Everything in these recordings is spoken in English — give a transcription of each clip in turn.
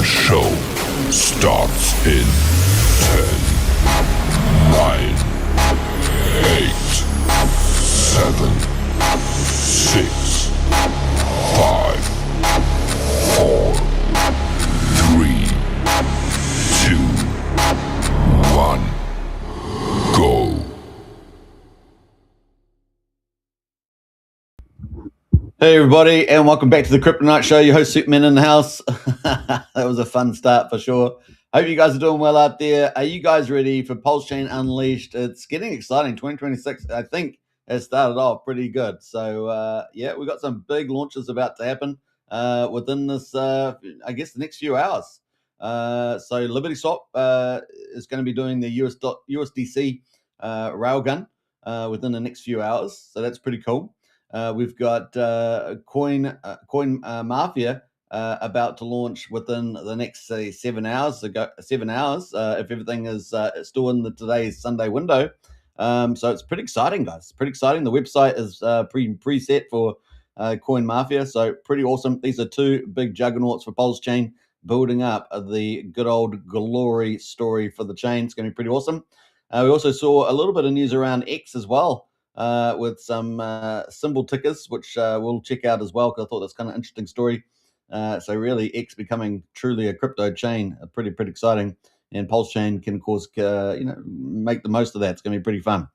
show starts in 10, 9, 8, 7, 6, 5, 4, 3, 2, 1, go. Hey everybody, and welcome back to the Crypto Night Show. Your host Superman in the house. That was a fun start for sure. Hope you guys are doing well out there. Are you guys ready for Pulsechain Unleashed? It's getting exciting. 2026, I think, has started off pretty good. So yeah, we've got some big launches about to happen within this, I guess, the next few hours. So LibertySwap is going to be doing the USDC railgun within the next few hours. So that's pretty cool. We've got CoinMafia about to launch within the next 7 hours. If everything is still in today's Sunday window. So it's pretty exciting, guys. Pretty exciting. The website is preset for CoinMafia, so pretty awesome. These are two big juggernauts for Pulsechain, building up the good old glory story for the chain. It's going to be pretty awesome. We also saw a little bit of news around X as well. With some symbol tickers, which we'll check out as well, because I thought that's kind of an interesting story. So really, X becoming truly a crypto chain, pretty exciting. And Pulsechain can, of course, make the most of that. It's going to be pretty fun.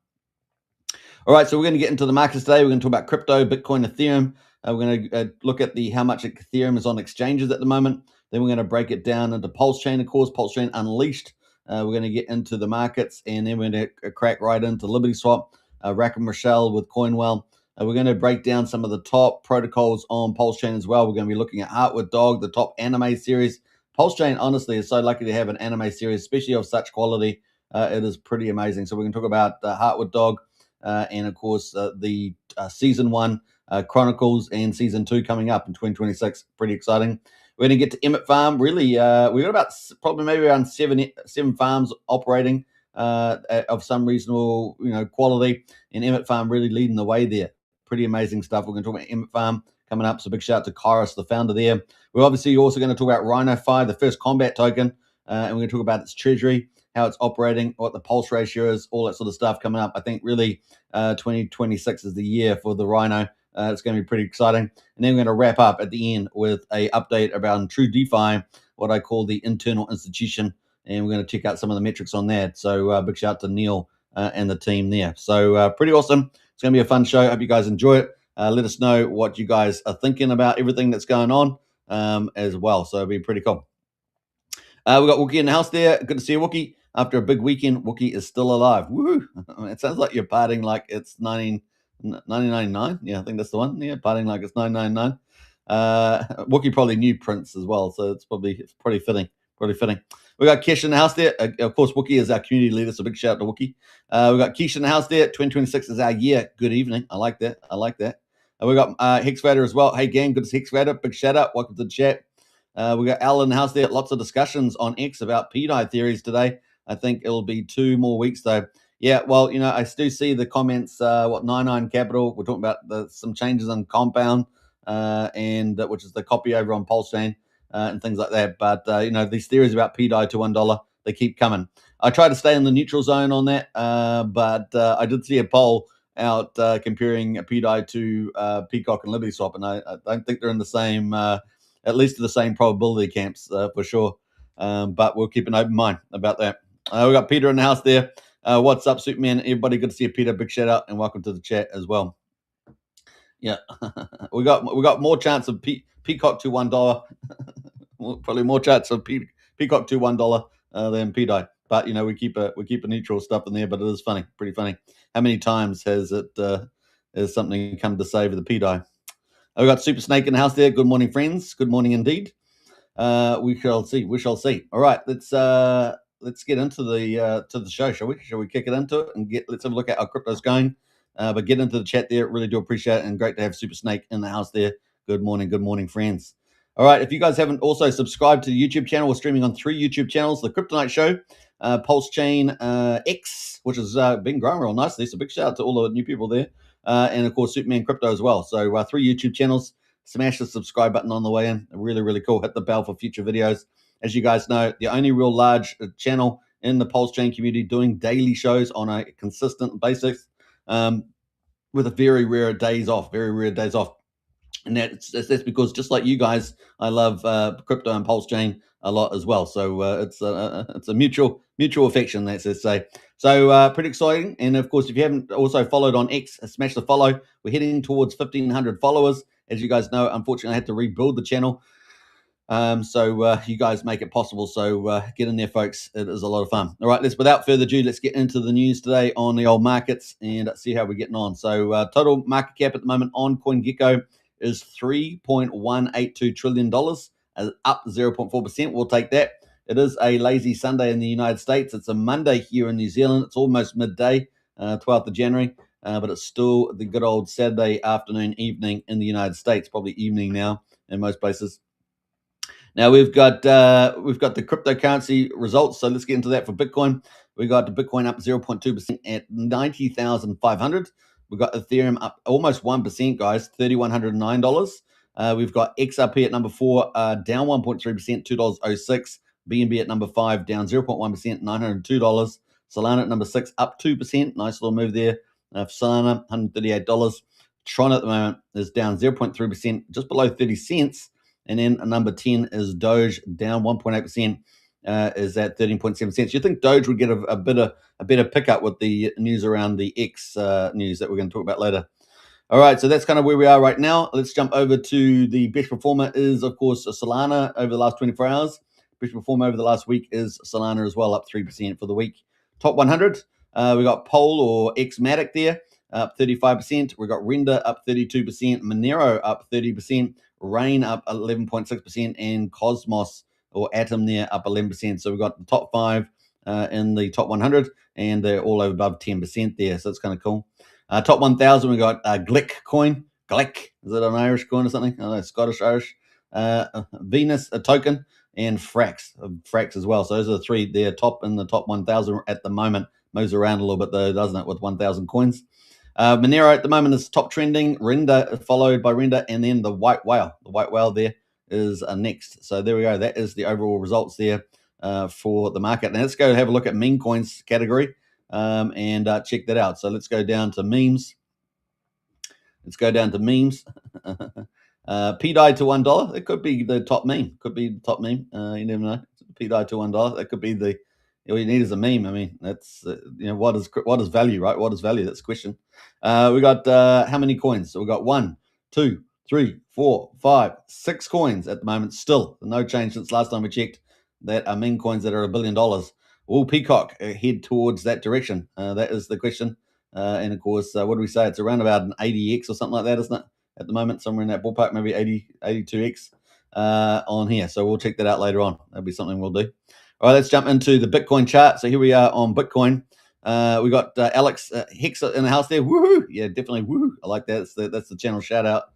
All right, so we're going to get into the markets today. We're going to talk about crypto, Bitcoin, Ethereum. We're going to look at how much Ethereum is on exchanges at the moment. Then we're going to break it down into Pulsechain, of course, Pulsechain Unleashed. We're going to get into the markets, and then we're going to crack right into LibertySwap. Rackham Rochelle with Coinwell. We're going to break down some of the top protocols on Pulsechain as well. We're going to be looking at Heart with Dog, the top anime series. Pulsechain, honestly, is so lucky to have an anime series, especially of such quality. It is pretty amazing. So we're going to talk about Heart with Dog and, of course, the Season 1 Chronicles and Season 2 coming up in 2026. Pretty exciting. We're going to get to Emit Farm. Really, we've got about maybe around seven farms operating. Of some reasonable, quality, and Emit Farm really leading the way there. Pretty amazing stuff. We're going to talk about Emit Farm coming up. So big shout out to Kairos, the founder there. We're obviously also going to talk about Rhino 5, the first combat token, and we're going to talk about its treasury, how it's operating, what the pulse ratio is, all that sort of stuff coming up. I think really 2026 is the year for the Rhino. It's going to be pretty exciting. And then we're going to wrap up at the end with a update about True DeFi, what I call the internal institution. And we're going to check out some of the metrics on that. So big shout out to Neil and the team there. So pretty awesome. It's going to be a fun show. Hope you guys enjoy it. Let us know what you guys are thinking about everything that's going on as well. So it'll be pretty cool. We've got Wookie in the house there. Good to see you, Wookie. After a big weekend, Wookie is still alive. Woo! It sounds like you're partying like it's 1999. Yeah, I think that's the one. Yeah, partying like it's 999. Wookie probably knew Prince as well, so it's pretty fitting. Pretty fitting. We got Kesh in the house there. Of course, Wookie is our community leader, so big shout out to Wookie. We got Kesh in the house there. 2026 is our year. Good evening. I like that. We got Hexvader as well. Hey, gang, good to see Hexvader. Big shout out. Welcome to the chat. We got Al in the house there. Lots of discussions on X about PDI theories today. I think it'll be 2 more weeks, though. Yeah, well, I do see the comments, 99 Capital. We're talking about some changes on Compound, and which is the copy over on Pulsechain. And things like that. But, these theories about PDI to $1, they keep coming. I try to stay in the neutral zone on that, but I did see a poll out comparing PDI to Peacock and LibertySwap, and I don't think they're in the same, at least the same probability camps for sure. But we'll keep an open mind about that. We got Peter in the house there. What's up, Superman? Everybody, good to see you, Peter. Big shout out and welcome to the chat as well. Yeah, we got more chance of Peacock to $1. Probably more chance of Peacock to $1 than PDI. But we keep a neutral stuff in there. But it is funny, pretty funny. How many times has something come to save the PDI? We got Super Snake in the house there. Good morning, friends. Good morning indeed. We shall see. All right, let's get into the show, shall we? Shall we kick it into it and let's have a look at how crypto's going. But get into the chat there. Really do appreciate it, and great to have Super Snake in the house there. Good morning, friends. All right, if you guys haven't also subscribed to the YouTube channel, we're streaming on 3 YouTube channels: the Crypto Night Show, Pulsechain X, which has been growing real nicely. So big shout out to all the new people there, and of course Superman Crypto as well. So 3 YouTube channels. Smash the subscribe button on the way in. Really, really cool. Hit the bell for future videos. As you guys know, the only real large channel in the Pulsechain community doing daily shows on a consistent basis, with a very rare days off. And that's because, just like you guys, I love crypto and Pulsechain a lot as well. So it's a mutual affection, let's say. So pretty exciting. And of course, if you haven't also followed on X, smash the follow. We're heading towards 1,500 followers. As you guys know, unfortunately, I had to rebuild the channel. So you guys make it possible. So get in there, folks. It is a lot of fun. All right, without further ado, let's get into the news today on the old markets and see how we're getting on. So total market cap at the moment on CoinGecko is $3.182 trillion, up 0.4%. We'll take that. It is a lazy Sunday in the United States. It's a Monday here in New Zealand. It's almost midday, 12th of January, but it's still the good old Saturday afternoon, evening in the United States, probably evening now in most places. Now we've got the cryptocurrency results. So let's get into that for Bitcoin. We got the Bitcoin up 0.2% at 90,500. We've got Ethereum up almost 1%, guys, $3,109. We've got XRP at number 4, down 1.3%, $2.06. BNB at number 5, down 0.1%, $902. Solana at number 6, up 2%. Nice little move there. Solana, $138. Tron at the moment is down 0.3%, just below 30 cents. And then number 10 is Doge, down 1.8%, is at 13.7 cents. You think Doge would get a better pickup with the news around the X news that we're going to talk about later. All right, so that's kind of where we are right now. Let's jump over to the best performer is, of course, Solana over the last 24 hours. Best performer over the last week is Solana as well, up 3% for the week. Top 100, we got Pole or Xmatic there, up 35%. We got Render up 32%, Monero up 30%. Rain up 11.6%, and Cosmos or Atom there up 11%. So we've got the top 5 in the top 100, and they're all above 10% there. So it's kind of cool. Top 1,000, we got Glick coin. Glick, is it an Irish coin or something? I don't know, Scottish, Irish. Venus, a token, and Frax as well. So those are the 3. They're top in the top 1,000 at the moment. Moves around a little bit though, doesn't it, with 1,000 coins. Monero at the moment is top trending. Render followed by Render, and then the White Whale. The White Whale there is next. So there we go. That is the overall results there for the market. Now let's go have a look at meme coins category and check that out. So let's go down to memes. PDI to $1. It could be the top meme. You never know. PDI to $1. That could be the. All you need is a meme. I mean, that's what is value, right? What is value? That's the question. We got how many coins? So we got 1, 2, 3, 4, 5, 6 coins at the moment. Still no change since last time we checked. That are meme coins that are $1 billion. Will Peacock head towards that direction? That is the question. And of course, what do we say? It's around about an 80x or something like that, isn't it? At the moment, somewhere in that ballpark, maybe 82x on here. So we'll check that out later on. That'll be something we'll do. All right, let's jump into the Bitcoin chart. So here we are on Bitcoin. We got Alex Hicks in the house there. Woohoo! Yeah, definitely woohoo. I like that. That's the channel shout out.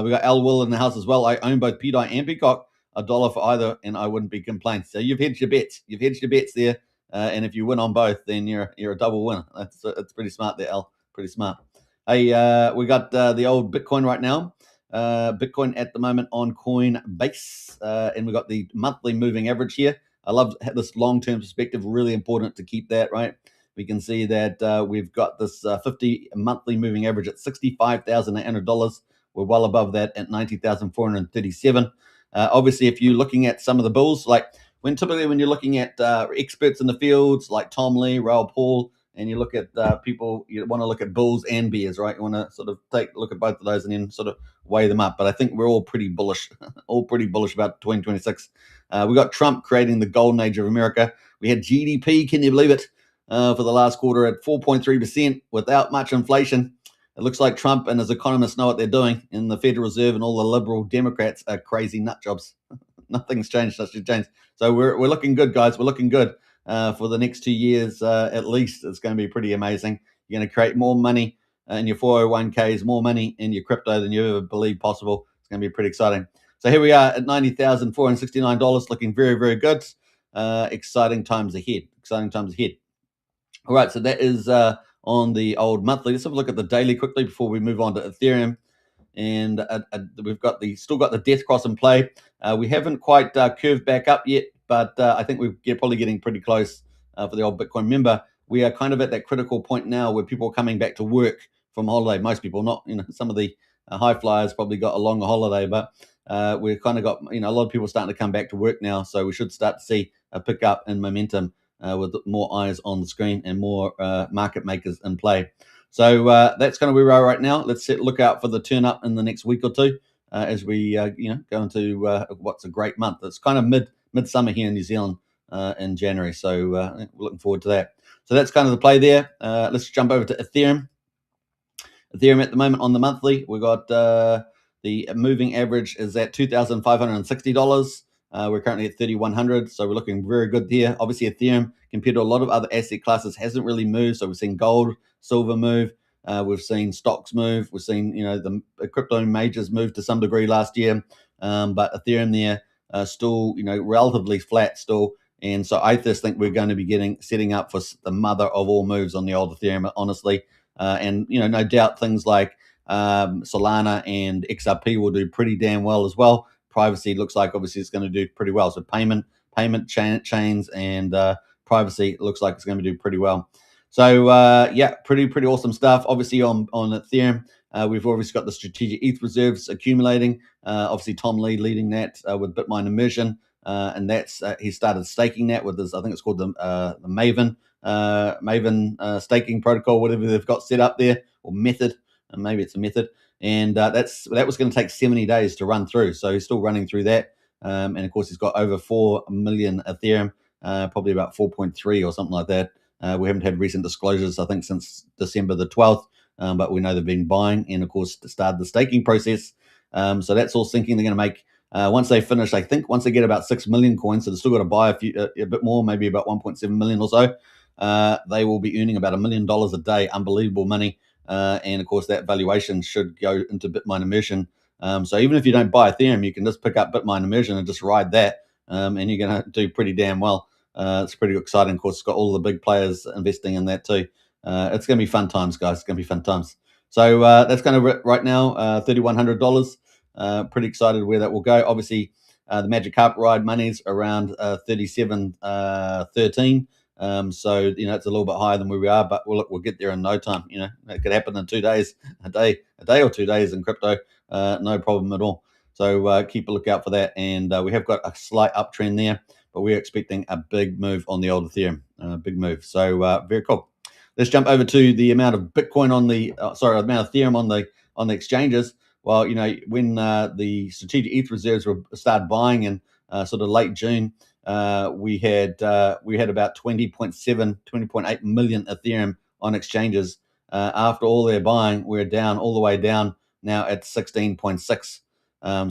We got Al Will in the house as well. I own both PDI and Peacock, $1 for either, and I wouldn't be complaining. So you've hedged your bets. There. And if you win on both, then you're a double winner. That's pretty smart there, Al. Pretty smart. Hey, we got the old Bitcoin right now. Bitcoin at the moment on Coinbase, and we got the monthly moving average here. I love this long-term perspective. Really important to keep that, right? We can see that we've got this 50 monthly moving average at $65,800. We're well above that at $90,437. Obviously, if you're looking at some of the bulls, like when you're looking at experts in the fields like Tom Lee, Raoul Paul, and you look at people, you want to look at bulls and bears, right? You want to sort of take a look at both of those and then sort of weigh them up. But I think we're all pretty bullish, about 2026. We got Trump creating the golden age of America. We had GDP, can you believe it, for the last quarter at 4.3% without much inflation. It looks like Trump and his economists know what they're doing, and the Federal Reserve and all the liberal Democrats are crazy nut jobs. Nothing's changed. Nothing's changed. So we're looking good, guys. We're looking good for the next 2 years at least. It's going to be pretty amazing. You're going to create more money in your 401ks, more money in your crypto than you ever believed possible. It's going to be pretty exciting. So here we are at $90,469, looking very, very good. Exciting times ahead. All right, so that is on the old monthly. Let's have a look at the daily quickly before we move on to Ethereum. And we've got still got the death cross in play. We haven't quite curved back up yet but I think we're probably getting pretty close for the old Bitcoin. Remember, we are kind of at that critical point now where people are coming back to work from holiday. Most people, not, some of the high flyers probably got a longer holiday, but we've kind of got, a lot of people starting to come back to work now. So we should start to see a pickup in momentum with more eyes on the screen and more market makers in play. So that's kind of where we are right now. Let's look out for the turn up in the next week or two as we go into what's a great month. It's kind of midsummer here in New Zealand in January. So we're looking forward to that. So that's kind of the play there. Let's jump over to Ethereum. Ethereum at the moment on the monthly, we got the moving average is at $2,560. We're currently at 3,100, so we're looking very good there. Obviously, Ethereum, compared to a lot of other asset classes, hasn't really moved. So we've seen gold, silver move. We've seen stocks move. We've seen, the crypto majors move to some degree last year. But Ethereum there still, relatively flat still. And so I just think we're going to be setting up for the mother of all moves on the old Ethereum, honestly. And, no doubt things like Solana and XRP will do pretty damn well as well. Privacy looks like obviously it's going to do pretty well. So payment chains and privacy looks like it's going to do pretty well. So pretty awesome stuff. Obviously on Ethereum, we've obviously got the strategic ETH reserves accumulating. Obviously Tom Lee leading that with Bitmine Immersion, and that's he started staking that with his, I think it's called the Maven staking protocol, whatever they've got set up there, or method, and maybe it's a method. And that was going to take 70 days to run through. So he's still running through that. And of course, he's got over 4 million Ethereum, probably about 4.3 or something like that. We haven't had recent disclosures, I think, since December the 12th, but we know they've been buying and, of course, started the staking process. So that's all sinking. They're going to make, once they finish, I think, once they get about 6 million coins, so they've still got to buy a bit more, maybe about 1.7 million or so. They will be earning about $1 million a day, unbelievable money. And of course, that valuation should go into Bitmine Immersion. So even if you don't buy Ethereum, you can just pick up Bitmine Immersion and just ride that, and you're going to do pretty damn well. It's pretty exciting. Of course, it's got all the big players investing in that too. It's going to be fun times, guys. It's going to be fun times. So that's kind of right now, $3,100. Pretty excited where that will go. Obviously, the Magic Carpet Ride money's around 37.13. So it's a little bit higher than where we are, but we'll get there in no time. It could happen in 2 days, a day or 2 days in crypto, no problem at all. So keep a lookout for that, and we have got a slight uptrend there, but we're expecting a big move on the old Ethereum, big move. So very cool. Let's jump over to the amount of Bitcoin on the amount of Ethereum on the exchanges. Well, when the strategic ETH reserves were started buying in sort of late June. We had about 20.8 million Ethereum on exchanges. After all their buying, we're down all the way down now at 16.6.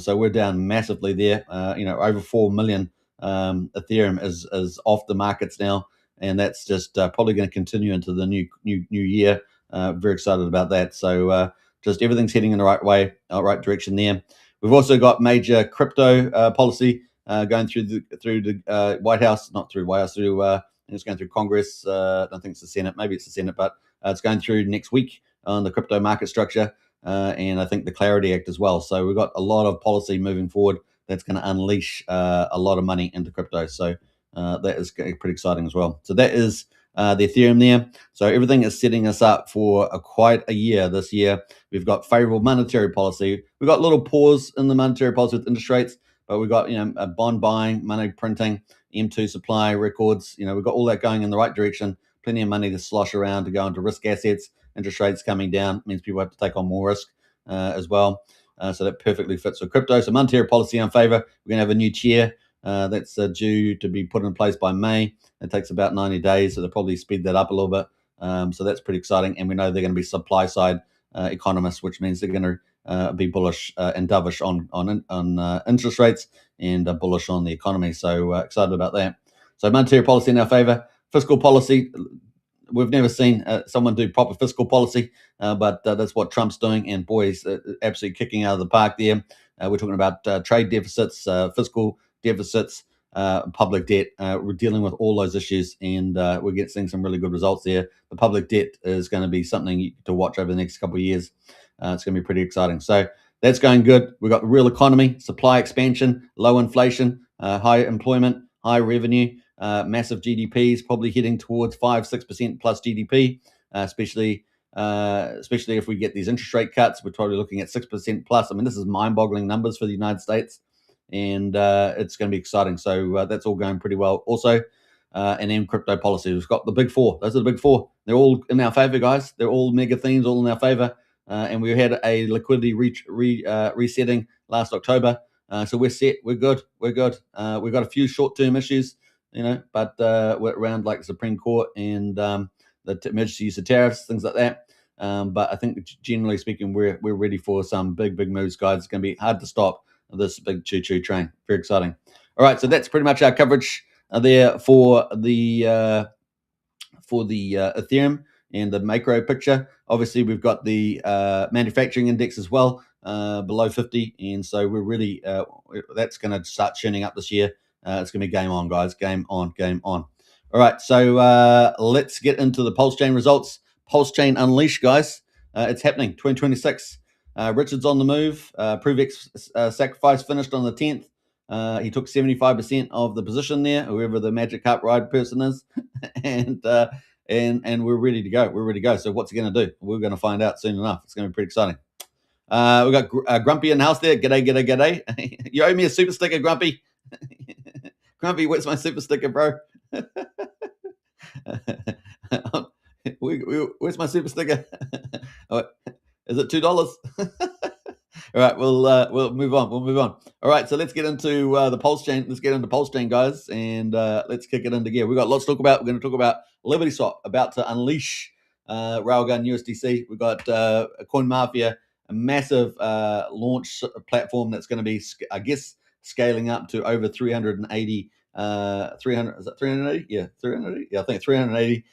So we're down massively there. Over 4 million Ethereum is off the markets now, and that's just probably going to continue into the new year. Very excited about that. So just everything's heading in the right direction there. We've also got major crypto policy going through the White House, not through White House, through it's going through Congress. I don't think it's the Senate. Maybe it's the Senate, but it's going through next week on the crypto market structure, and I think the Clarity Act as well. So we've got a lot of policy moving forward that's going to unleash a lot of money into crypto. So that is pretty exciting as well. So that is the Ethereum there. So everything is setting us up for quite a year this year. We've got favorable monetary policy. We've got a little pause in the monetary policy with interest rates, but we've got a bond buying, money printing, M2 supply records. We've got all that going in the right direction. Plenty of money to slosh around to go into risk assets. Interest rates coming down means people have to take on more risk as well. So that perfectly fits with crypto. So monetary policy in favor. We're going to have a new chair that's due to be put in place by May. It takes about 90 days, so they'll probably speed that up a little bit. So that's pretty exciting. And we know they're going to be supply side economists, which means they're going to be bullish and dovish on interest rates and bullish on the economy. So excited about that. So monetary policy in our favor. Fiscal policy, we've never seen someone do proper fiscal policy, but that's what Trump's doing. And boy, he's absolutely kicking out of the park there. We're talking about trade deficits, fiscal deficits, public debt. We're dealing with all those issues, and we're seeing some really good results there. The public debt is going to be something to watch over the next couple of years. It's going to be pretty exciting. So that's going good. We've got the real economy, supply expansion, low inflation, high employment, high revenue, massive GDPs, probably heading towards 5-6% plus GDP, especially if we get these interest rate cuts. We're probably looking at 6% plus. I mean, this is mind-boggling numbers for the United States, and it's going to be exciting. So that's all going pretty well. Also, and then crypto policy. We've got the big four. Those are the big four. They're all in our favor, guys. They're all mega themes, all in our favor. And we had a liquidity resetting last October. So we're set. We're good. We've got a few short-term issues, but we're around like the Supreme Court and the emergency use of tariffs, things like that. But I think generally speaking, we're ready for some big moves, guys. It's going to be hard to stop this big choo-choo train. Very exciting. All right, so that's pretty much our coverage there for the Ethereum and the macro picture. Obviously, we've got the manufacturing index as well, below 50, and so we're really that's going to start churning up this year. It's going to be game on, guys. Game on. All right, so let's get into the Pulsechain results. Pulsechain Unleashed, guys. It's happening, 2026. Richard's on the move. ProofX sacrifice finished on the 10th. He took 75% of the position there, whoever the Magic Carp Ride person is, and we're ready to go. So what's he going to do? We're going to find out soon enough. It's going to be pretty exciting. We got Grumpy in the house there. G'day. You owe me a super sticker, Grumpy. Grumpy, where's my super sticker, bro? Where's my super sticker? Is it $2? All right, we'll move on. All right, so let's get into the Pulsechain. Let's get into Pulsechain, guys, and let's kick it into gear. We've got lots to talk about. We're going to talk about LibertySwap about to unleash Railgun USDC. We've got CoinMafia, a massive launch platform that's going to be, I guess, scaling up to over 380. 300 is that 380? Yeah, 380. Yeah, I think 380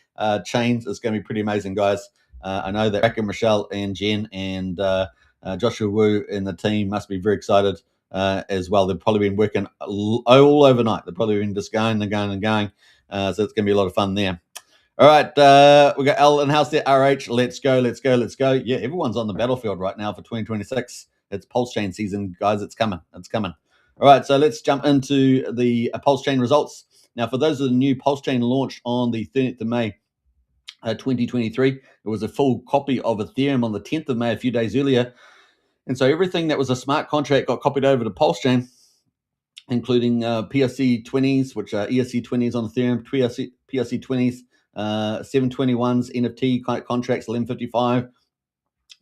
chains is going to be pretty amazing, guys. I know that Rack and Michelle and Jen and Joshua Wu and the team must be very excited as well. They've probably been working all overnight. They've probably been just going. So it's going to be a lot of fun there. All right, we got L in house there. RH, let's go. Yeah, everyone's on the battlefield right now for 2026. It's Pulsechain season, guys. It's coming. All right, so let's jump into the Pulsechain results. Now, for those of the new, Pulsechain launched on the 30th of May, 2023. It was a full copy of Ethereum on the 10th of May, a few days earlier. And so everything that was a smart contract got copied over to Pulsechain, including PRC 20s, which are ERC 20s on Ethereum, PRC 20s, 721s, NFT contracts, 1155,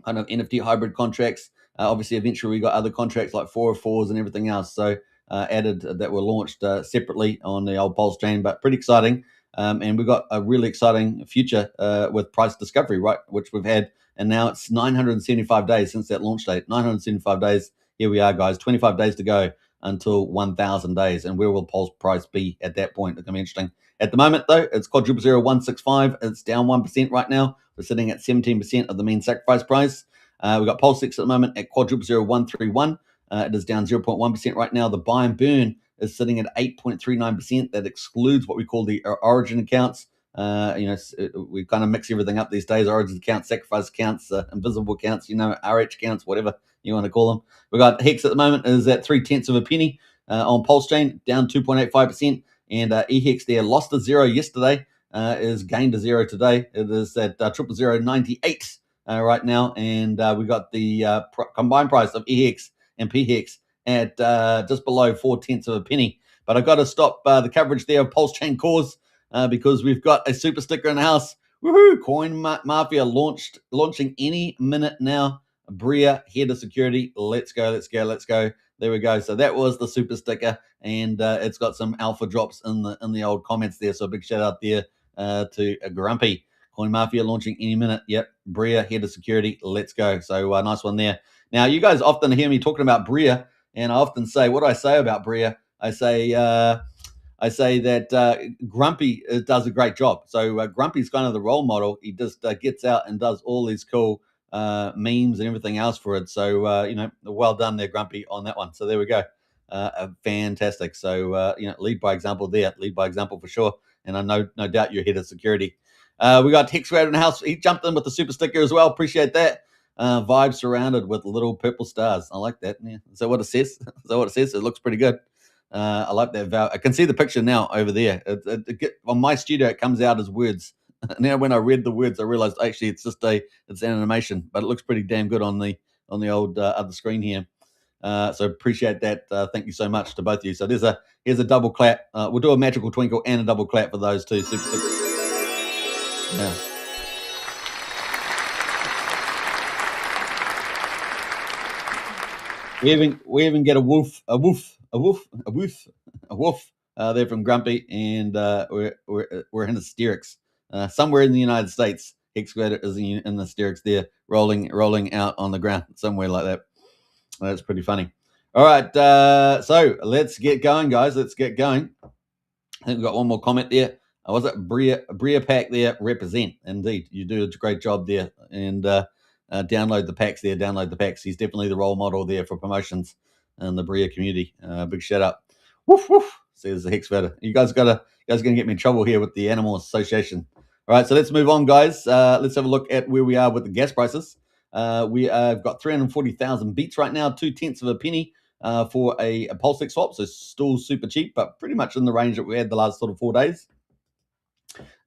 kind of NFT hybrid contracts. Obviously, eventually we got other contracts like 404s and everything else. So added that were launched separately on the old Pulsechain, but pretty exciting. And we've got a really exciting future with price discovery, right, which we've had. And now it's 975 days since that launch date. 975 days. Here we are, guys. 25 days to go until 1,000 days. And where will Pulse price be at that point? It's going to be interesting. At the moment, though, it's quadruple 165. It's down 1% right now. We're sitting at 17% of the mean sacrifice price. We've got Pulse 6 at the moment at quadruple 131. It is down 0.1% right now. The buy and burn is sitting at 8.39%. That excludes what we call the origin accounts. We kind of mix everything up these days. Origin accounts, sacrifice accounts, invisible accounts, RH accounts, whatever you want to call them. We got Hex at the moment is at 0.3 of a penny on Pulsechain, down 2.85%. And eHex there lost a zero yesterday, is gained a zero today. It is at 0.0098 right now. And we got the combined price of eHex and pHex at just below 0.4 of a penny. But I've got to stop the coverage there of Pulsechain cause because we've got a super sticker in the house. Woohoo! CoinMafia launching any minute now. Bria, head of security. Let's go. There we go. So that was the super sticker, and it's got some alpha drops in the old comments there. So a big shout out there to Grumpy. CoinMafia launching any minute. Yep. Bria, head of security. Let's go. So nice one there. Now, you guys often hear me talking about Bria, and I often say, what do I say about Bria? I say that Grumpy does a great job. So Grumpy's kind of the role model. He just gets out and does all these cool memes and everything else for it. So, well done there, Grumpy, on that one. So there we go. Fantastic. So, lead by example there. Lead by example for sure. And I no doubt you're head of security. We got Hex in the house. He jumped in with the super sticker as well. Appreciate that. Vibe surrounded with little purple stars. I like that. Yeah. Is that what it says? It looks pretty good. I like that I can see the picture now over there. On my studio, it comes out as words. Now, when I read the words, I realized actually it's an animation, but it looks pretty damn good on the old other screen here. So appreciate that. Thank you so much to both of you. So here's a double clap. We'll do a magical twinkle and a double clap for those two super stickers. Yeah. We even get a woof there from Grumpy, and we're in hysterics somewhere in the United States. Excavator is in the hysterics there, rolling out on the ground somewhere like that. That's pretty funny. All right, so let's get going, guys. Let's get going. I think we've got one more comment there. Was it Bria Pack there? Represent. Indeed, you do a great job there. And download the packs there. Download the packs. He's definitely the role model there for promotions in the Bria community. Big shout out. Woof woof. Says the Hex Vader. You guys gonna get me in trouble here with the Animal Association. All right, so let's move on, guys. Let's have a look at where we are with the gas prices. We have got 340,000 beats right now, 2/10 of a penny for a Pulsechain swap. So still super cheap, but pretty much in the range that we had the last sort of 4 days.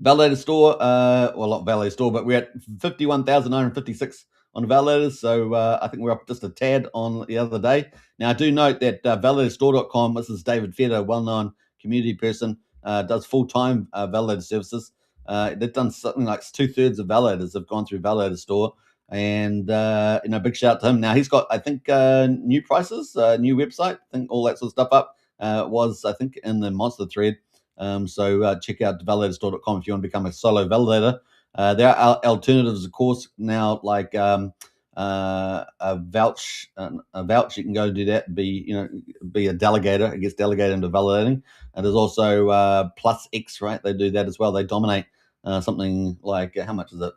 Validator store, well, not validator store, but we're at 51,956 on validators. So I think we're up just a tad on the other day. Now, I do note that validatorstore.com, this is David Feder, a well-known community person, does full-time validator services. They've done something like 2/3 of validators have gone through Validator Store. And, big shout out to him. Now, he's got, I think, new prices, new website, I think all that sort of stuff up was, I think, in the monster thread. So check out validatorstore.com if you want to become a solo validator. There are alternatives, of course, now, like a vouch. You can go do that. Be a delegator. I guess delegate into validating. And there's also Plus X, right? They do that as well. They dominate something like how much is it?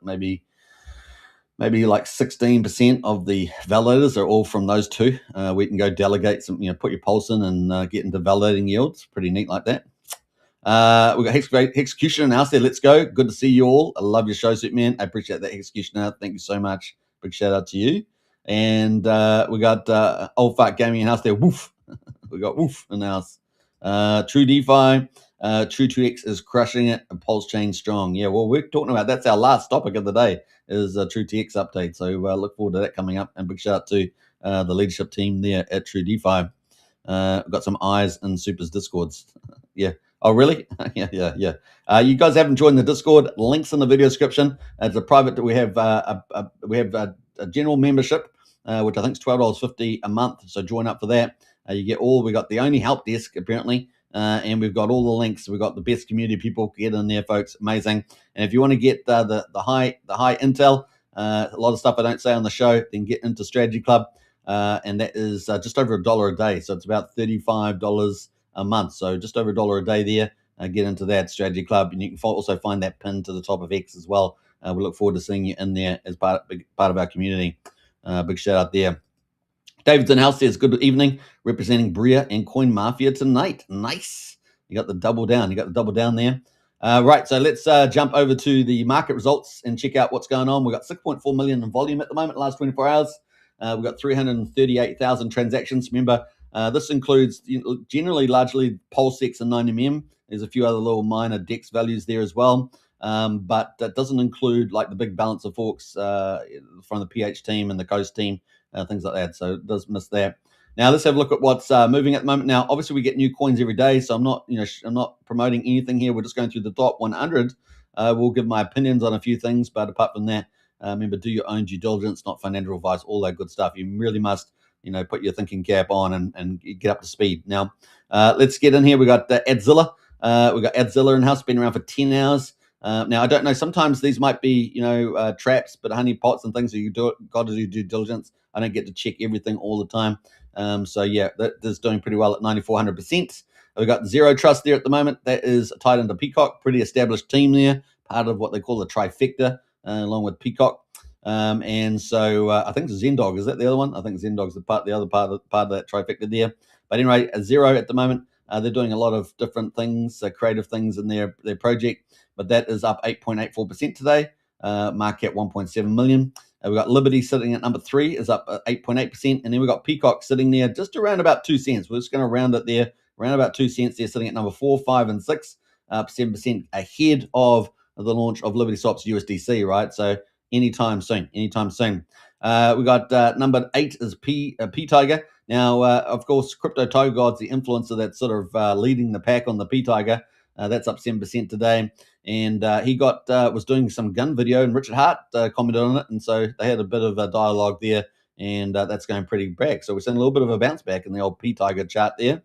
Maybe like 16% of the validators are all from those two. We can go delegate some, put your pulse in and get into validating yields. Pretty neat like that. We've got Executioner now. Said, let's go. Good to see you all. I love your show, Superman. I appreciate that, Executioner. Thank you so much. Big shout out to you. And we got Old Fart Gaming in house there. Woof. We got Woof in the house. True DeFi. True 2X is crushing it. Pulsechain strong. Yeah, well, we're talking about that's our last topic of the day is a True TX update. So look forward to that coming up. And big shout out to the leadership team there at True DeFi. We've got some eyes in Super's Discords. Yeah. Oh, really? Yeah. You guys haven't joined the Discord. Links in the video description. It's a private. We have a general membership, which I think is $12.50 a month. So join up for that. You get all. We got the only help desk apparently, and we've got all the links. We've got the best community people. Get in there, folks. Amazing. And if you want to get the high intel, a lot of stuff I don't say on the show, then get into Strategy Club, and that is just over $1 a day. So it's about $35 a month, so just over $1 a day there. Get into that Strategy Club, and you can also find that pin to the top of X as well. We look forward to seeing you in there as part of our community. Big shout out there. David's in house says, good evening, representing Bria and CoinMafia tonight. Nice. You got the double down. There. Right, so let's jump over to the market results and check out what's going on. We've got 6.4 million in volume at the moment, last 24 hours. We've got 338,000 transactions. Remember, this includes generally largely Pulsex and 9mm. There's a few other little minor DEX values there as well. But that doesn't include like the big balance of forks from the PH team and the Coast team, things like that. So it does miss that. Now let's have a look at what's moving at the moment. Now, obviously we get new coins every day, so I'm not promoting anything here. We're just going through the top 100. We'll give my opinions on a few things, but apart from that, remember, do your own due diligence, not financial advice, all that good stuff. You really must, put your thinking cap on and get up to speed. Now, let's get in here. We got Adzilla. We got Adzilla in house, been around for 10 hours. Now, I don't know. Sometimes these might be, traps, but honeypots and things that you got to do due diligence. I don't get to check everything all the time. So yeah, that is doing pretty well at 9,400%. We've got Zero Trust there at the moment. That is tied into Peacock, pretty established team there, part of what they call the trifecta, along with Peacock. And so I think Zendog, is that the other one? I think Zendog's the other part of that trifecta there. But anyway, Zero at the moment, they're doing a lot of different things, creative things in their project, but that is up 8.84% today. Market 1.7 million. We've got Liberty sitting at number 3, is up 8.8%. And then we've got Peacock sitting there just around about 2 cents. We're just going to round it there around about 2 cents. They're sitting at number 4, 5, and 6, up 7% ahead of the launch of LibertySwap's USDC, right? So anytime soon. We got number 8 is P Tiger. Now, of course, Crypto Toe God's the influencer that's sort of leading the pack on the P Tiger. That's up 7% today. And he was doing some gun video, and Richard Hart commented on it. And so they had a bit of a dialogue there, and that's going pretty back. So we're seeing a little bit of a bounce back in the old P Tiger chart there.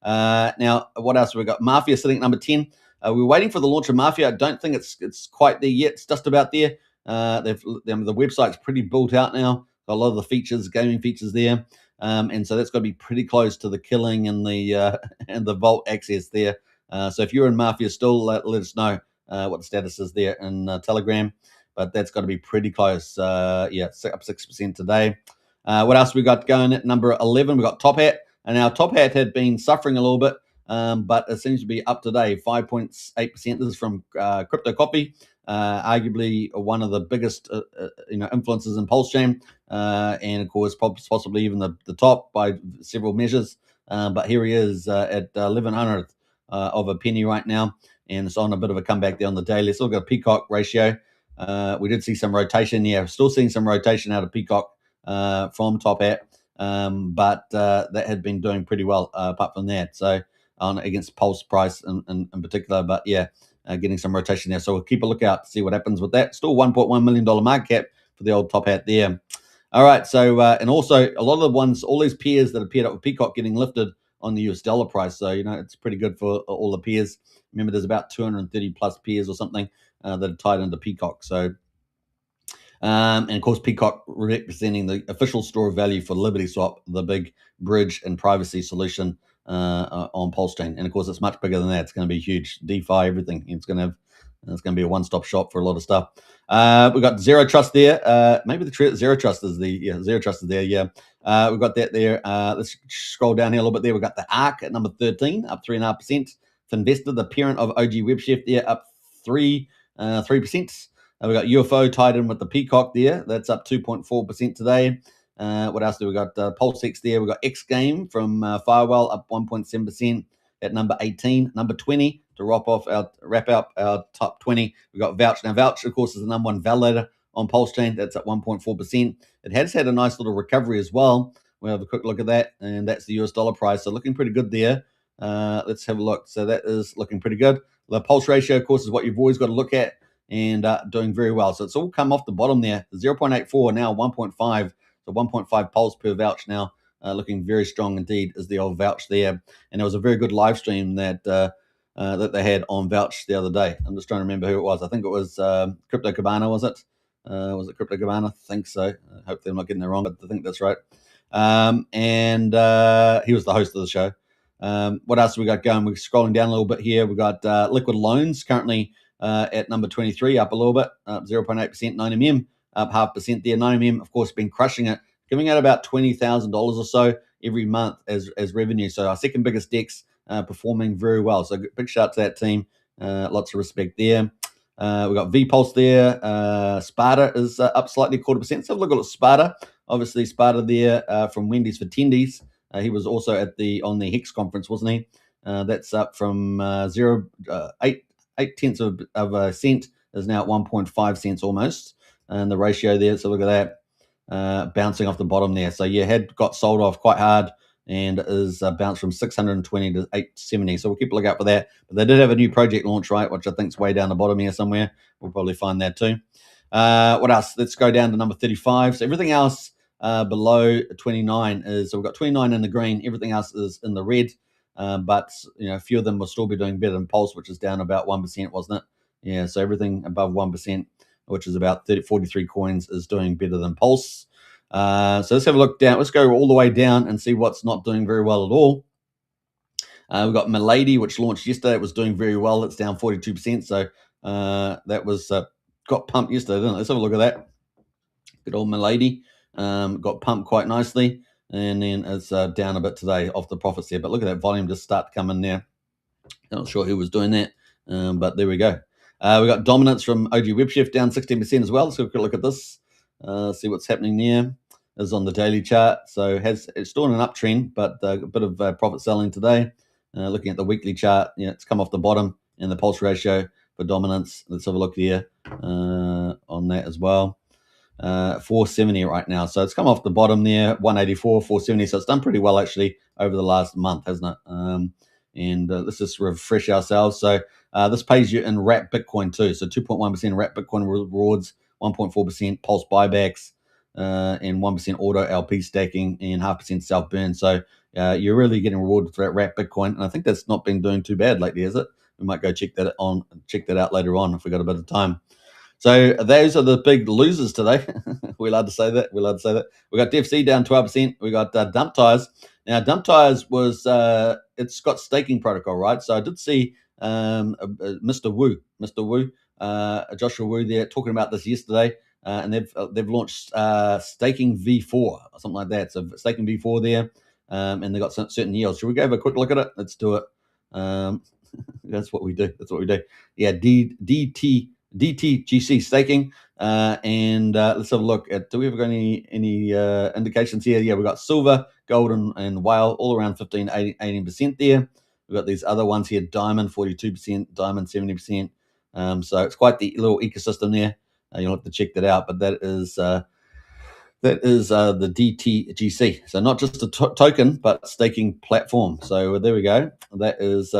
Now, what else have we got? Mafia sitting at number 10. We're waiting for the launch of Mafia. I don't think it's quite there yet. It's just about there. The website's pretty built out now. Got a lot of the features, gaming features there. And so that's got to be pretty close to the killing and the and the vault access there. So if you're in Mafia still, let us know what the status is there in Telegram. But that's got to be pretty close. Up 6% today. What else we got going at number 11? We got Top Hat. And our Top Hat had been suffering a little bit, but it seems to be up today, 5.8%. This is from Crypto Copy. Arguably one of the biggest influences in Pulsechain, and of course possibly even the top by several measures. But here he is at 1100th of a penny right now, and it's on a bit of a comeback there on the daily. Let's look at a Peacock ratio. We did see some rotation. Yeah, still seeing some rotation out of Peacock from Top Hat, but that had been doing pretty well apart from that. So against Pulse price in particular, but yeah. Getting some rotation there. So we'll keep a lookout to see what happens with that. Still $1.1 million market cap for the old Top Hat there. All right. So, and also a lot of the ones, all these peers that appeared up with Peacock getting lifted on the US dollar price. So, it's pretty good for all the peers. Remember, there's about 230 plus peers or something that are tied into Peacock. So, and of course, Peacock representing the official store of value for LibertySwap, the big bridge and privacy solution on Pulsechain. And of course, it's much bigger than that. It's going to be huge. DeFi, everything. It's going to be a one-stop shop for a lot of stuff. We've got Zero Trust there. Maybe the Zero Trust is Zero Trust is there. Yeah. We've got that there. Let's scroll down here a little bit there. We've got the ARC at number 13, up 3.5%. Finvestor, the parent of OG WebChef there, up 3%. We've got UFO tied in with the Peacock there. That's up 2.4% today. What else do we got? PulseX there. We've got X Game from Firewall up 1.7% at number 18. Number 20 to wrap up our top 20. We've got Vouch. Now, Vouch, of course, is the number one validator on Pulsechain. That's at 1.4%. It has had a nice little recovery as well. We'll have a quick look at that, and that's the US dollar price. So looking pretty good there. Let's have a look. So that is looking pretty good. The pulse ratio, of course, is what you've always got to look at, and doing very well. So it's all come off the bottom there. 0.84 now 1.5. So 1.5 pulse per Vouch now, looking very strong indeed is the old Vouch there. And it was a very good live stream that they had on Vouch the other day. I'm just trying to remember who it was. I think it was Crypto Cabana, was it? Was it Crypto Cabana? I think so. Hopefully I'm not getting that wrong, but I think that's right. And he was the host of the show. What else have we got going? We're scrolling down a little bit here. We've got Liquid Loans currently at number 23, up a little bit, up 0.8%. 9mm up 0.5% there. 9mm, of course, been crushing it, giving out about $20,000 or so every month as revenue. So our second biggest DEX performing very well. So big shout out to that team. Lots of respect there. We've got VPulse there. Sparta is up slightly, 0.25%. So look at Sparta. Obviously, Sparta there from Wendy's for Tendies. He was also on the Hex conference, wasn't he? That's up from 8 tenths of a cent is now at 1.5 cents almost. And the ratio there, so look at that, bouncing off the bottom there. So yeah, had got sold off quite hard and is bounced from 620 to 870. So we'll keep a look out for that. But they did have a new project launch, right, which I think is way down the bottom here somewhere. We'll probably find that too. What else? Let's go down to number 35. So everything else below 29 is, so we've got 29 in the green. Everything else is in the red. But a few of them will still be doing better than Pulse, which is down about 1%, wasn't it? Yeah, so everything above 1%, which is about 43 coins, is doing better than Pulse. So let's have a look down. Let's go all the way down and see what's not doing very well at all. We've got Milady, which launched yesterday. It was doing very well. It's down 42%. So that was got pumped yesterday, didn't it? Let's have a look at that. Good old Milady. Got pumped quite nicely. And then it's down a bit today off the profits there. But look at that volume just start to come in there. Not sure who was doing that, but there we go. We got Dominance from OG WebChef down 16% as well. Let's have a quick look at this. See what's happening there. This is on the daily chart. So it's still in an uptrend, but a bit of profit selling today. Looking at the weekly chart, it's come off the bottom, and the pulse ratio for dominance. Let's have a look here on that as well. 470 right now. So it's come off the bottom there, 184, 470. So it's done pretty well actually over the last month, hasn't it? And let's just refresh ourselves. So this pays you in wrap Bitcoin too. So 2.1% wrap Bitcoin rewards, 1.4% pulse buybacks, and 1% auto LP stacking, and 0.5% self burn. So you're really getting rewarded for that wrap Bitcoin. And I think that's not been doing too bad lately, is it? We might go check that out later on if we got a bit of time. So those are the big losers today. We're allowed to say that. We got DFC down 12%. We got Dump Tires. Now, Dump Tires was it's got staking protocol, right? So I did see Mr. Wu, Joshua Wu there talking about this yesterday, and they've launched staking V4 or something like that. So staking V4 there, and they got certain yields. Should we go have a quick look at it? Let's do it. That's what we do. Yeah, DTGC staking, and let's have a look at. Do we ever got any indications here? Yeah, we got silver, gold, and whale all around 18% there. We've got these other ones here: diamond 42%, diamond 70%. So it's quite the little ecosystem there. You'll have to check that out. But that is the DTGC. So not just a token, but staking platform. So there we go. That is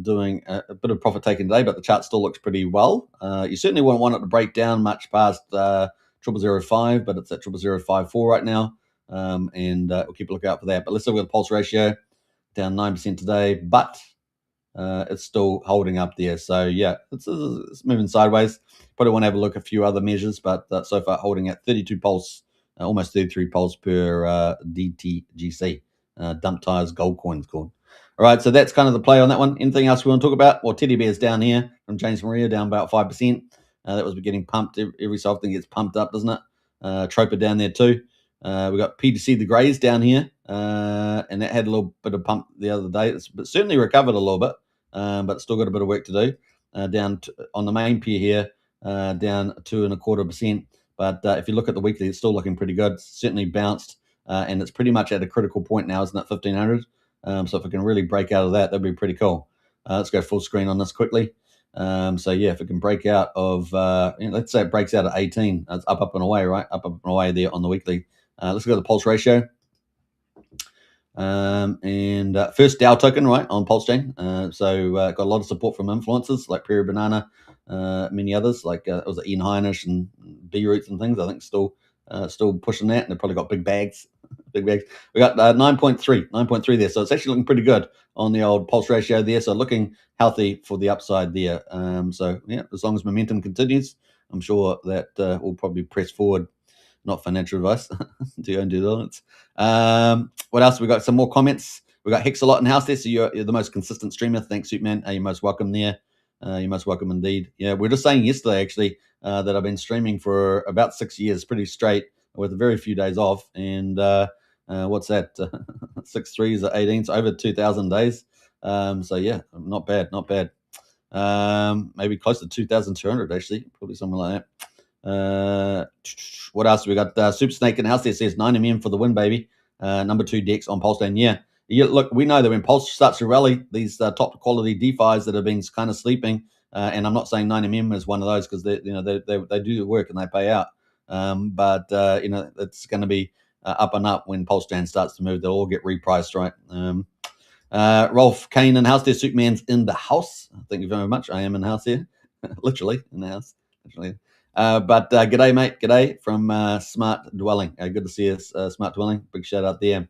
doing a bit of profit taking today, but the chart still looks pretty well. You certainly won't want it to break down much past 0005, but it's at 0054 right now. And we'll keep a lookout for that. But let's look at the pulse ratio, down 9% today, but it's still holding up there. So yeah, it's moving sideways. Probably want to have a look at a few other measures, but so far holding at 32 pulse. Almost 33 pulse per DTGC, Dump Tires Gold Coins called. All right, so that's kind of the play on that one. Anything else we want to talk about? Well, Teddy Bear's down here from James Maria, down about 5%. That was getting pumped every so often, gets pumped up, doesn't it? Troper down there too. We got PTC the Greys down here, and that had a little bit of pump the other day. It's certainly recovered a little bit, but still got a bit of work to do. Down on the main pair here, down 2.25%. But if you look at the weekly, it's still looking pretty good. It's certainly bounced, and it's pretty much at a critical point now, isn't it? 1,500. So if we can really break out of that, that'd be pretty cool. Let's go full screen on this quickly. So yeah, if it can break out of, let's say it breaks out at 18, it's up and away, right? Up and away there on the weekly. Let's go to the pulse ratio. And first DAO token, right, on Pulsechain. So got a lot of support from influencers like Prairie Banana, many others like it was Ian Heinisch and B Roots and things. I think still pushing that, and they've probably got big bags. We got 9.3 there, so it's actually looking pretty good on the old pulse ratio there. So looking healthy for the upside there. So yeah, as long as momentum continues, I'm sure that will probably press forward. Not financial advice. Do your own due diligence. What else? We got some more comments. We got Hex a lot in house there. So you're the most consistent streamer. Thanks, Superman. You're most welcome there. You're most welcome indeed. Yeah, we were just saying yesterday actually that I've been streaming for about 6 years, pretty straight, with very few days off. And what's that? 6 3s at 18, so over 2,000 days. So yeah, not bad. Maybe close to 2,200 actually, probably something like that. What else? We got Super Snake in the house there, says 9mm for the win, baby. Number 2 decks on Pulsechain. Yeah, look, we know that when Pulse starts to rally, these top quality DeFis that have been kind of sleeping, and I'm not saying 9mm is one of those because they do the work and they pay out. But it's going to be up and up when Pulsechain starts to move. They'll all get repriced, right? Rolf Kane in the house there. Superman's in the house. Thank you very much. I am in the house here, literally in the house. Literally. But g'day, mate. G'day from Smart Dwelling. Good to see you, Smart Dwelling. Big shout out there.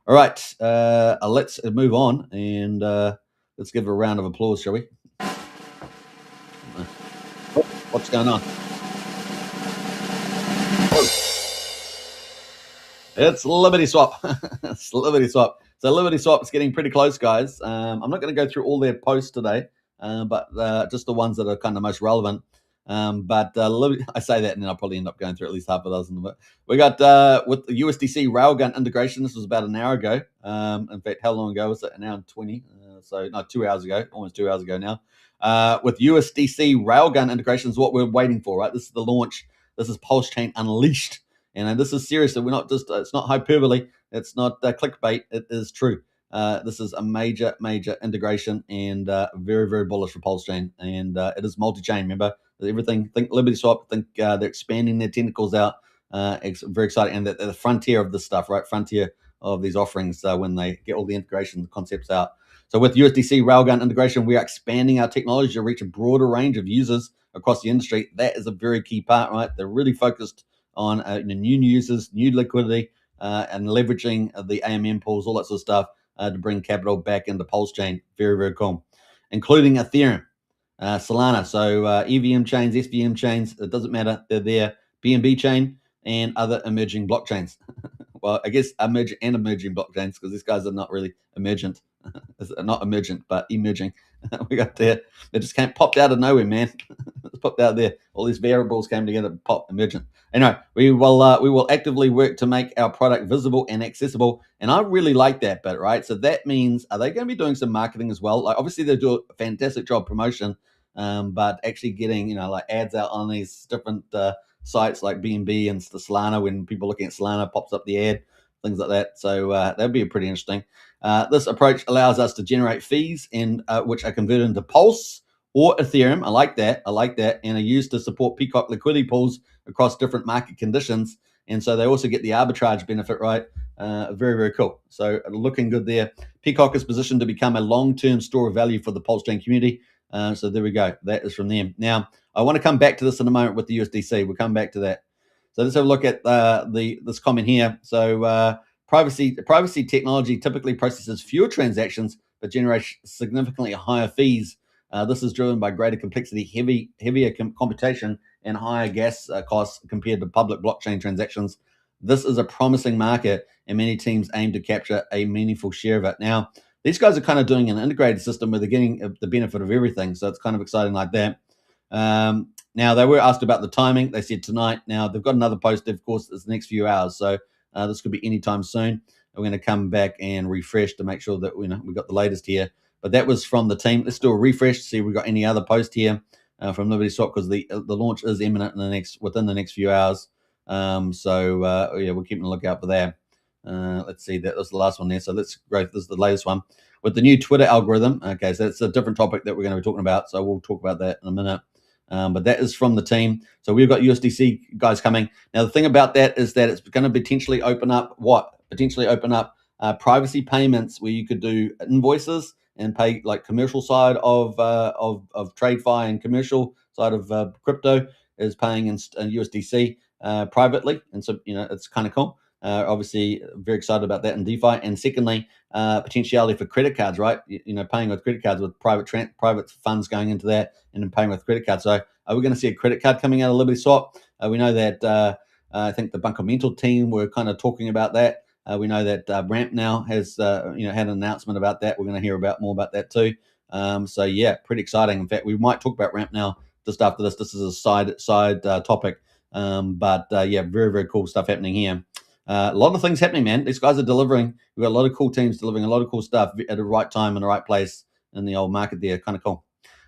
All right, let's move on and let's give a round of applause, shall we? What's going on? It's LibertySwap. It's LibertySwap. So LibertySwap is getting pretty close, guys. I'm not going to go through all their posts today, but just the ones that are kind of most relevant. But I say that and then I'll probably end up going through at least half a dozen of it. We got with the USDC Railgun integration. This was about an hour ago. In fact, how long ago was it? An hour and 20. So no, 2 hours ago, almost 2 hours ago now. With USDC Railgun integration is what we're waiting for, right? This is the launch. This is Pulsechain Unleashed. And this is serious. We're not just, it's not hyperbole. It's not clickbait. It is true. This is a major integration, and very bullish for Pulsechain. And it is multi-chain. Remember, everything. Think LibertySwap. Think they're expanding their tentacles out. It's very exciting, and the frontier of this stuff, right? Frontier of these offerings when they get all the integration concepts out. So with USDC Railgun integration, we are expanding our technology to reach a broader range of users across the industry. That is a very key part, right? They're really focused on new users, new liquidity, and leveraging the AMM pools, all that sort of stuff, to bring capital back into Pulsechain. Very cool, including Ethereum, Solana. So EVM chains, SVM chains, it doesn't matter. They're there. BNB chain and other emerging blockchains. Well, I guess emerging blockchains, because these guys are not really emergent. Not emergent, but emerging. We got there. They just popped out of nowhere, man. It's popped out there. All these variables came together, pop emergent. Anyway, we will actively work to make our product visible and accessible, and I really like that bit, right? So that means, are they going to be doing some marketing as well? Like, obviously they do a fantastic job promotion, but actually getting like ads out on these different sites like BNB and Solana, when people looking at Solana, pops up the ad, things like that. So that'd be pretty interesting. This approach allows us to generate fees, and which are converted into Pulse or Ethereum. I like that, and are used to support Peacock liquidity pools across different market conditions. And so they also get the arbitrage benefit, right? Very cool. So looking good there. Peacock is positioned to become a long-term store of value for the Pulsechain community. So there we go. That is from them. Now, I want to come back to this in a moment with the USDC. We'll come back to that. So let's have a look at this comment here. So privacy technology typically processes fewer transactions but generates significantly higher fees. This is driven by greater complexity, heavier computation, and higher gas costs compared to public blockchain transactions. This is a promising market, and many teams aim to capture a meaningful share of it. Now, these guys are kind of doing an integrated system where they're getting the benefit of everything, so it's kind of exciting like that. Now, they were asked about the timing. They said tonight. Now, they've got another post, of course, it's the next few hours, so this could be anytime soon. We're going to come back and refresh to make sure that we got the latest here. But that was from the team. Let's do a refresh to see if we've got any other post here from LibertySwap, because the launch is imminent within the next few hours. So we're keeping a lookout for that. Let's see, that was the last one there. So let's go. This is the latest one with the new Twitter algorithm. Okay, so that's a different topic that we're going to be talking about. So we'll talk about that in a minute. But that is from the team. So we've got USDC guys coming. Now, the thing about that is that it's going to potentially open up privacy payments, where you could do invoices and pay like commercial side of TradeFi, and commercial side of crypto is paying in USDC privately. And so, it's kind of cool. Obviously, very excited about that in DeFi. And secondly, potentiality for credit cards, right? Paying with credit cards, with private funds going into that, and then paying with credit cards. So are we going to see a credit card coming out of LibertySwap? We know that I think the Bunker Mental team were kind of talking about that. We know that Ramp now has had an announcement about that. We're going to hear more about that too. So yeah, pretty exciting. In fact, we might talk about Ramp now just after this. This is a side topic, but very cool stuff happening here. A lot of things happening, man. These guys are delivering. We've got a lot of cool teams delivering a lot of cool stuff at the right time and the right place in the old market there. Kind of cool.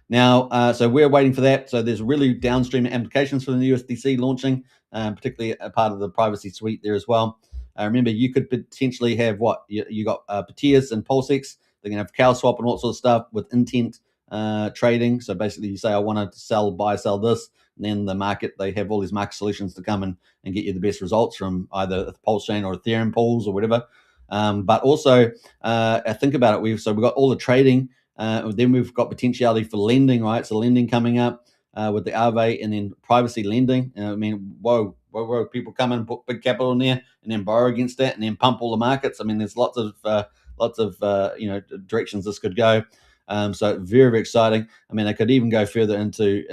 Now, so we're waiting for that. So there's really downstream applications for the USDC launching, particularly a part of the privacy suite there as well. Remember, you could potentially have you got Petias and PulseX. They're going to have CowSwap and all sorts of stuff with intent trading. So basically, you say, I want to buy, sell this. And then the market, they have all these market solutions to come and get you the best results from either Pulsechain or Ethereum pools or whatever. But also, think about it. We've got all the trading. Then we've got potentiality for lending, right? So lending coming up with the Aave, and then privacy lending. Whoa, people come and put big capital in there and then borrow against that and then pump all the markets. There's lots of directions this could go. So very exciting. They could even go further into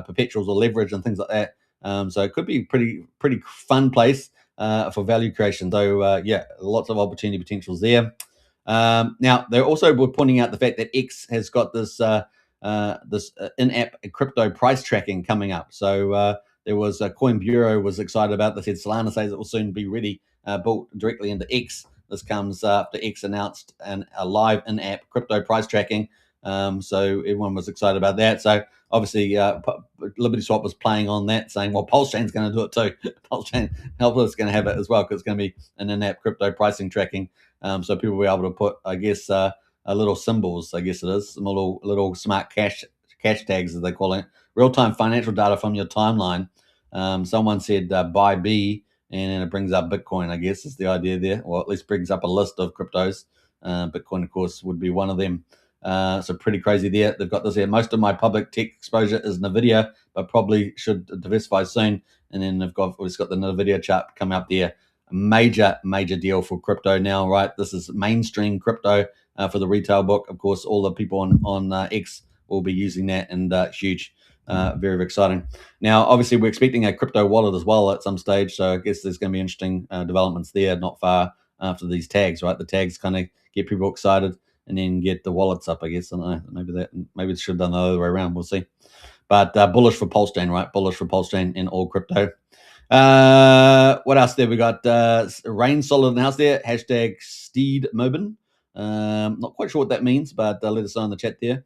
perpetuals or leverage and things like that. So it could be pretty fun place for value creation. So lots of opportunity potentials there. Now they also were pointing out the fact that X has got this in-app crypto price tracking coming up. So there was Coin Bureau was excited about. They said Solana says it will soon be ready, built directly into X. This comes after X announced a live in-app crypto price tracking. So everyone was excited about that. So obviously LibertySwap was playing on that, saying, well, Pulsechain's going to do it too. Pulsechain is going to have it as well, because it's going to be an in-app crypto pricing tracking. So people will be able to put, I guess, a little symbols, I guess it is, some little smart cash tags, as they call it, real-time financial data from your timeline. Someone said buy B, and then it brings up Bitcoin, I guess is the idea there, or at least brings up a list of cryptos. Bitcoin, of course, would be one of them. So pretty crazy there. They've got this here. Most of my public tech exposure is NVIDIA, but probably should diversify soon. And then we've got the NVIDIA chart come up there. A major deal for crypto now, right? This is mainstream crypto for the retail book. Of course, all the people on X will be using that, and huge. Very, very exciting. Now, obviously, we're expecting a crypto wallet as well at some stage. So I guess there's going to be interesting developments there not far after these tags, right? The tags kind of get people excited and then get the wallets up, I guess. I don't know. Maybe it should have done the other way around. We'll see. But bullish for Pulsechain, right? Bullish for Pulsechain in all crypto. What else there? We got Rain Solid in the house there. Hashtag Steed Mobin. Not quite sure what that means, but let us know in the chat there.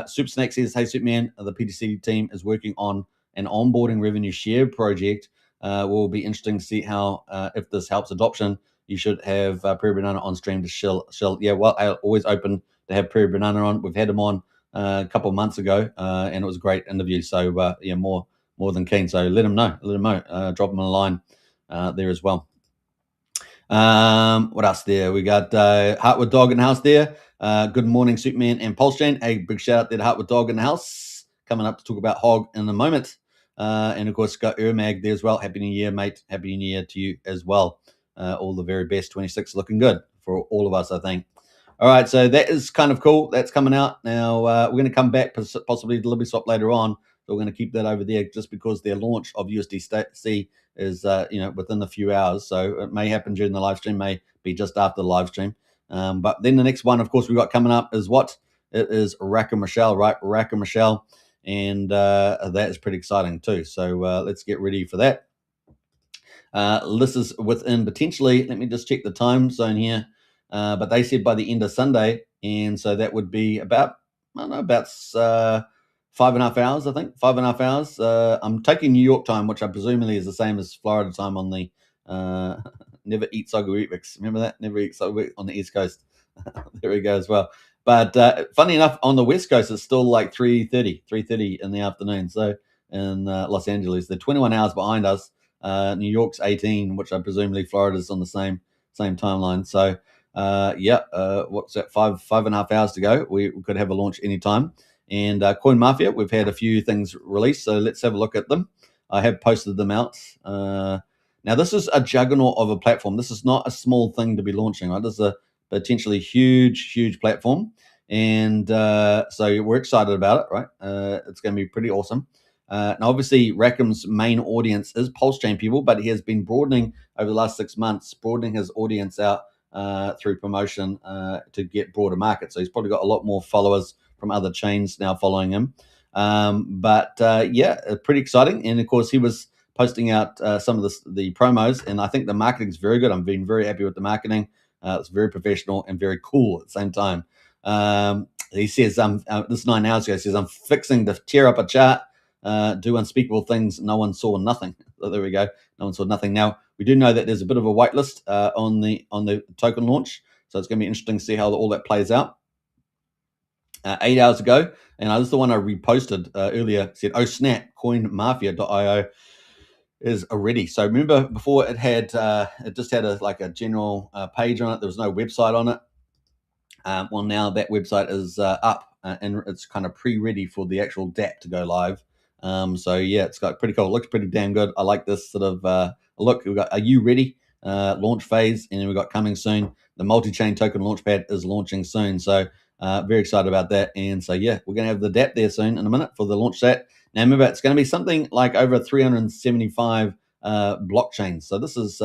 Super Snake says, hey, Superman, the PTC team is working on an onboarding revenue share project. Will be interesting to see how, if this helps adoption, you should have Prairie Banana on stream to shill. Yeah, well, I'm always open to have Prairie Banana on. We've had him on a couple of months ago, and it was a great interview. So, yeah, more than keen. So let him know. Drop him a line there as well. What else there? We got Heartwood Dog in the house there. Good morning, Superman and Pulsechain. A big shout out there to Heartwood Dog in the house. Coming up to talk about Hog in a moment. And of course, got Ermag there as well. Happy New Year, mate. Happy New Year to you as well. All the very best. 26 looking good for all of us, I think. All right, so that is kind of cool. That's coming out. Now, we're going to come back possibly to LibertySwap later on. So we're going to keep that over there just because their launch of USDC is, within a few hours. So it may happen during the live stream, may be just after the live stream. But then the next one, of course, we've got coming up is what? It is Raka Michelle, right? Raka Michelle. And that is pretty exciting too. So let's get ready for that. This is within potentially, let me just check the time zone here. But they said by the end of Sunday. And so that would be about 5.5 hours, I think. 5.5 hours. I'm taking New York time, which I presumably is the same as Florida time on the Never Eat Sogu Weetabix. Remember that? Never Eat Sogu on the East Coast. There we go as well. But funny enough, on the West Coast, it's still like 3:30 in the afternoon. So in Los Angeles, they're 21 hours behind us. New York's 18, which I presumably Florida's on the same timeline. So what's that? 5.5 hours to go. We could have a launch anytime. And CoinMafia, we've had a few things released, so let's have a look at them. I have posted them out. Now, this is a juggernaut of a platform. This is not a small thing to be launching, right? This is a potentially huge platform. And so we're excited about it, right? It's going to be pretty awesome. Now, obviously, Rackham's main audience is Pulsechain people, but he has been broadening over the last 6 months, broadening his audience out through promotion to get broader market. So he's probably got a lot more followers from other chains now following him. Pretty exciting. And of course, he was posting out some of the promos, and I think the marketing is very good. I'm being very happy with the marketing. It's very professional and very cool at the same time. He says, this is 9 hours ago, he says, I'm fixing to tear up a chart, do unspeakable things. No one saw nothing. So there we go. No one saw nothing. Now, we do know that there's a bit of a whitelist on the token launch. So it's going to be interesting to see how all that plays out. 8 hours ago, and this is the one I reposted earlier, said, oh snap, CoinMafia.io is already. So remember before it had, it just had a general page on it. There was no website on it. Well, now that website is up and it's kind of pre-ready for the actual DApp to go live. So yeah, it's got pretty cool. It looks pretty damn good. I like this sort of look. We've got, are you ready? Launch phase, and then we've got coming soon. The multi-chain token launchpad is launching soon. So very excited about that. And so, yeah, we're going to have the DApp there soon in a minute for the launch set. Now, remember, it's going to be something like over 375 blockchains. So this is,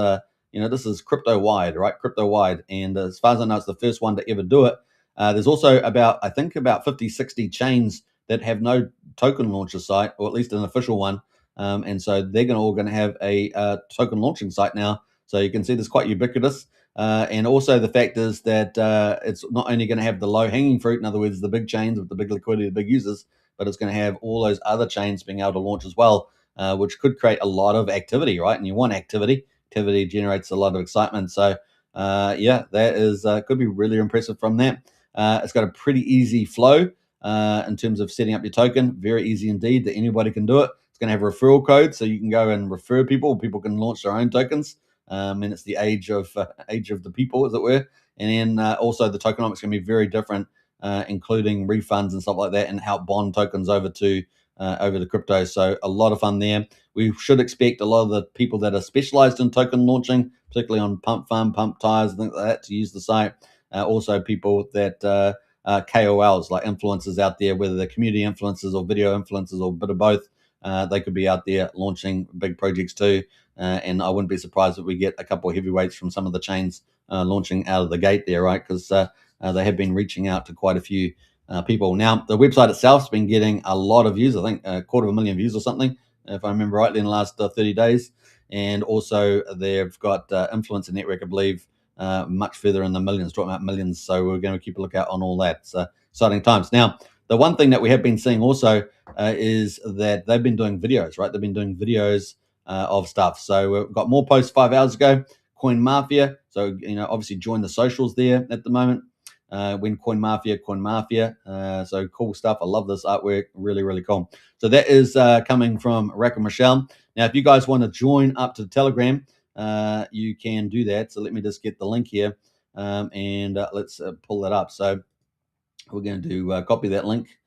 this is crypto-wide, right? Crypto-wide. And as far as I know, it's the first one to ever do it. There's also about 50, 60 chains that have no token launcher site, or at least an official one. And so they're all going to have a token launching site now. So you can see this quite ubiquitous. And also the fact is that it's not only going to have the low-hanging fruit, in other words, the big chains with the big liquidity, the big users, but it's going to have all those other chains being able to launch as well, which could create a lot of activity, right? And you want activity. Activity generates a lot of excitement. So yeah, that is could be really impressive from that. It's got a pretty easy flow in terms of setting up your token. Very easy indeed, that anybody can do it. It's going to have a referral code, so you can go and refer people. People can launch their own tokens. And it's the age of the people, as it were. And then also the tokenomics is going to be very different, including refunds and stuff like that, and how bond tokens over to crypto. So a lot of fun there. We should expect a lot of the people that are specialized in token launching, particularly on Pump Farm, Pump Tires, things like that, to use the site. Also people that KOLs, like influencers out there, whether they're community influencers or video influencers or a bit of both, they could be out there launching big projects too. And I wouldn't be surprised if we get a couple of heavyweights from some of the chains launching out of the gate there, right? Because they have been reaching out to quite a few people. Now, the website itself has been getting a lot of views, I think 250,000 views or something, if I remember rightly, in the last 30 days. And also they've got Influencer Network, I believe, much further in the millions, talking about millions. So we're going to keep a lookout on all that. It's exciting times. Now, the one thing that we have been seeing also is that they've been doing videos, right? They've been doing videos of stuff. So we've got more posts 5 hours ago. CoinMafia. So, obviously join the socials there at the moment. When CoinMafia. So cool stuff. I love this artwork. Really, really cool. So that is coming from Rack and Michelle. Now, if you guys want to join up to the Telegram, you can do that. So let me just get the link here, and let's pull that up. So we're going to copy that link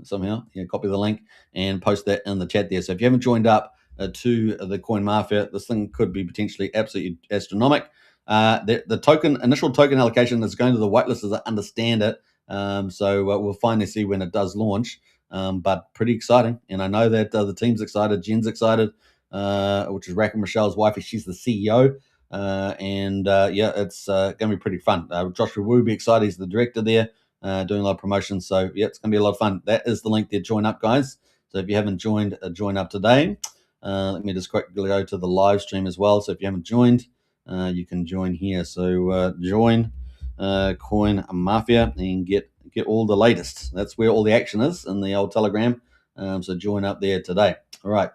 somehow. Yeah, copy the link and post that in the chat there. So if you haven't joined up to the CoinMafia, this thing could be potentially absolutely astronomical. The initial token allocation is going to the whitelist, as I understand it. So we'll finally see when it does launch. But pretty exciting, and I know that the team's excited. Jen's excited, which is Rack and Michelle's wife. She's the CEO, and yeah, it's going to be pretty fun. Joshua Wu will be excited. He's the director there, doing a lot of promotions. So yeah, it's going to be a lot of fun. That is the link there. Join up, guys. So if you haven't joined, join up today. Let me just quickly go to the live stream as well. So if you haven't joined, you can join here. So join CoinMafia and get all the latest. That's where all the action is, in the old Telegram. So join up there today. All right.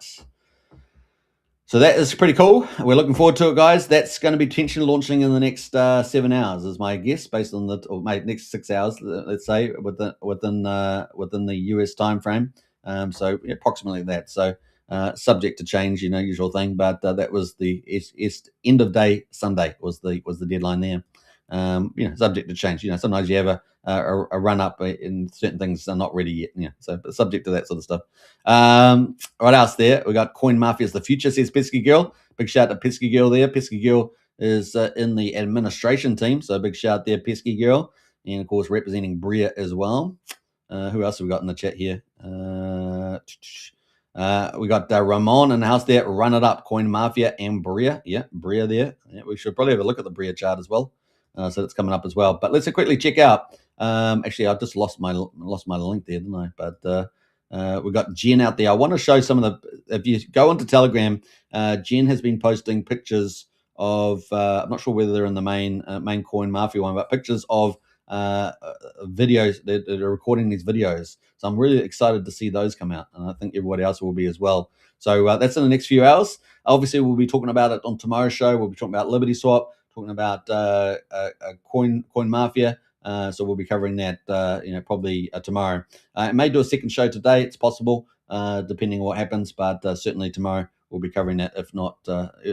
So that is pretty cool. We're looking forward to it, guys. That's going to be potentially launching in the next 7 hours, is my guess, based on next 6 hours, let's say, within the US time frame. So approximately that. So subject to change, usual thing. But that was the end of day Sunday was the deadline there. Subject to change. Sometimes you have a run up in certain things are not ready yet. So subject to that sort of stuff. What else there? We got CoinMafia is the future, says Pesky Girl. Big shout to Pesky Girl there. Pesky Girl is in the administration team, so big shout there, Pesky Girl, and of course representing Bria as well. Who else have we got in the chat here? We got Ramon in the house there. Run it up, CoinMafia and Bria. Yeah, Bria there. Yeah, we should probably have a look at the Bria chart as well. So that's coming up as well. But let's quickly check out. Actually, I just lost my link there, didn't I? But we got Jen out there. I want to show some of the. If you go onto Telegram, Jen has been posting pictures of. I'm not sure whether they're in the main CoinMafia one, but pictures of videos that are recording these videos. So I'm really excited to see those come out, and I think everybody else will be as well. So that's in the next few hours. Obviously, we'll be talking about it on tomorrow's show. We'll be talking about LibertySwap, talking about CoinMafia. So we'll be covering that, probably tomorrow. It may do a second show today. It's possible, depending on what happens. But certainly tomorrow we'll be covering that. If not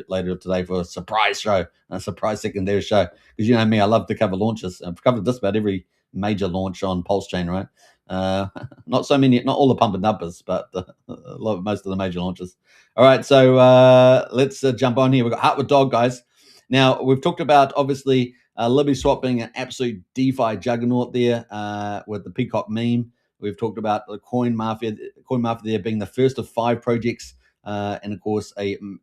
later today for a surprise show, a surprise secondary show. Because you know me, I love to cover launches. I've covered just about every major launch on Pulsechain, right? Not so many, not all the pump and dumpers, but most of the major launches. All right, so let's jump on here. We've got Heart with Dog, guys. Now, we've talked about, obviously, LibertySwap being an absolute DeFi juggernaut there with the Peacock meme. We've talked about the CoinMafia there being the first of 5 projects, and, of course,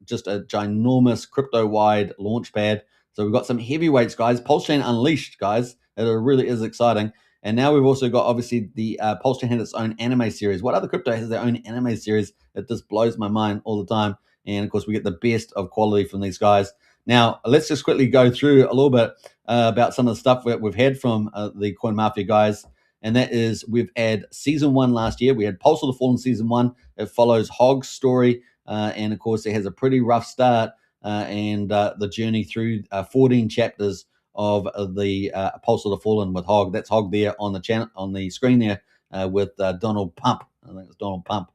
just a ginormous crypto-wide launch pad. So we've got some heavyweights, guys. Pulsechain Unleashed, guys. It really is exciting. And now we've also got, obviously, the Pulsechain had its own anime series. What other crypto has their own anime series? It just blows my mind all the time. And, of course, we get the best of quality from these guys. Now, let's just quickly go through a little bit about some of the stuff that we've had from the CoinMafia guys. and that is we've had season 1 last year. We had Pulse of the Fallen season 1. It follows Hog's story, and of course, it has a pretty rough start and the journey through 14 chapters of the Pulse of the Fallen with Hog. That's Hog there on the channel on the screen there with Donald Pump. I think it's Donald Pump.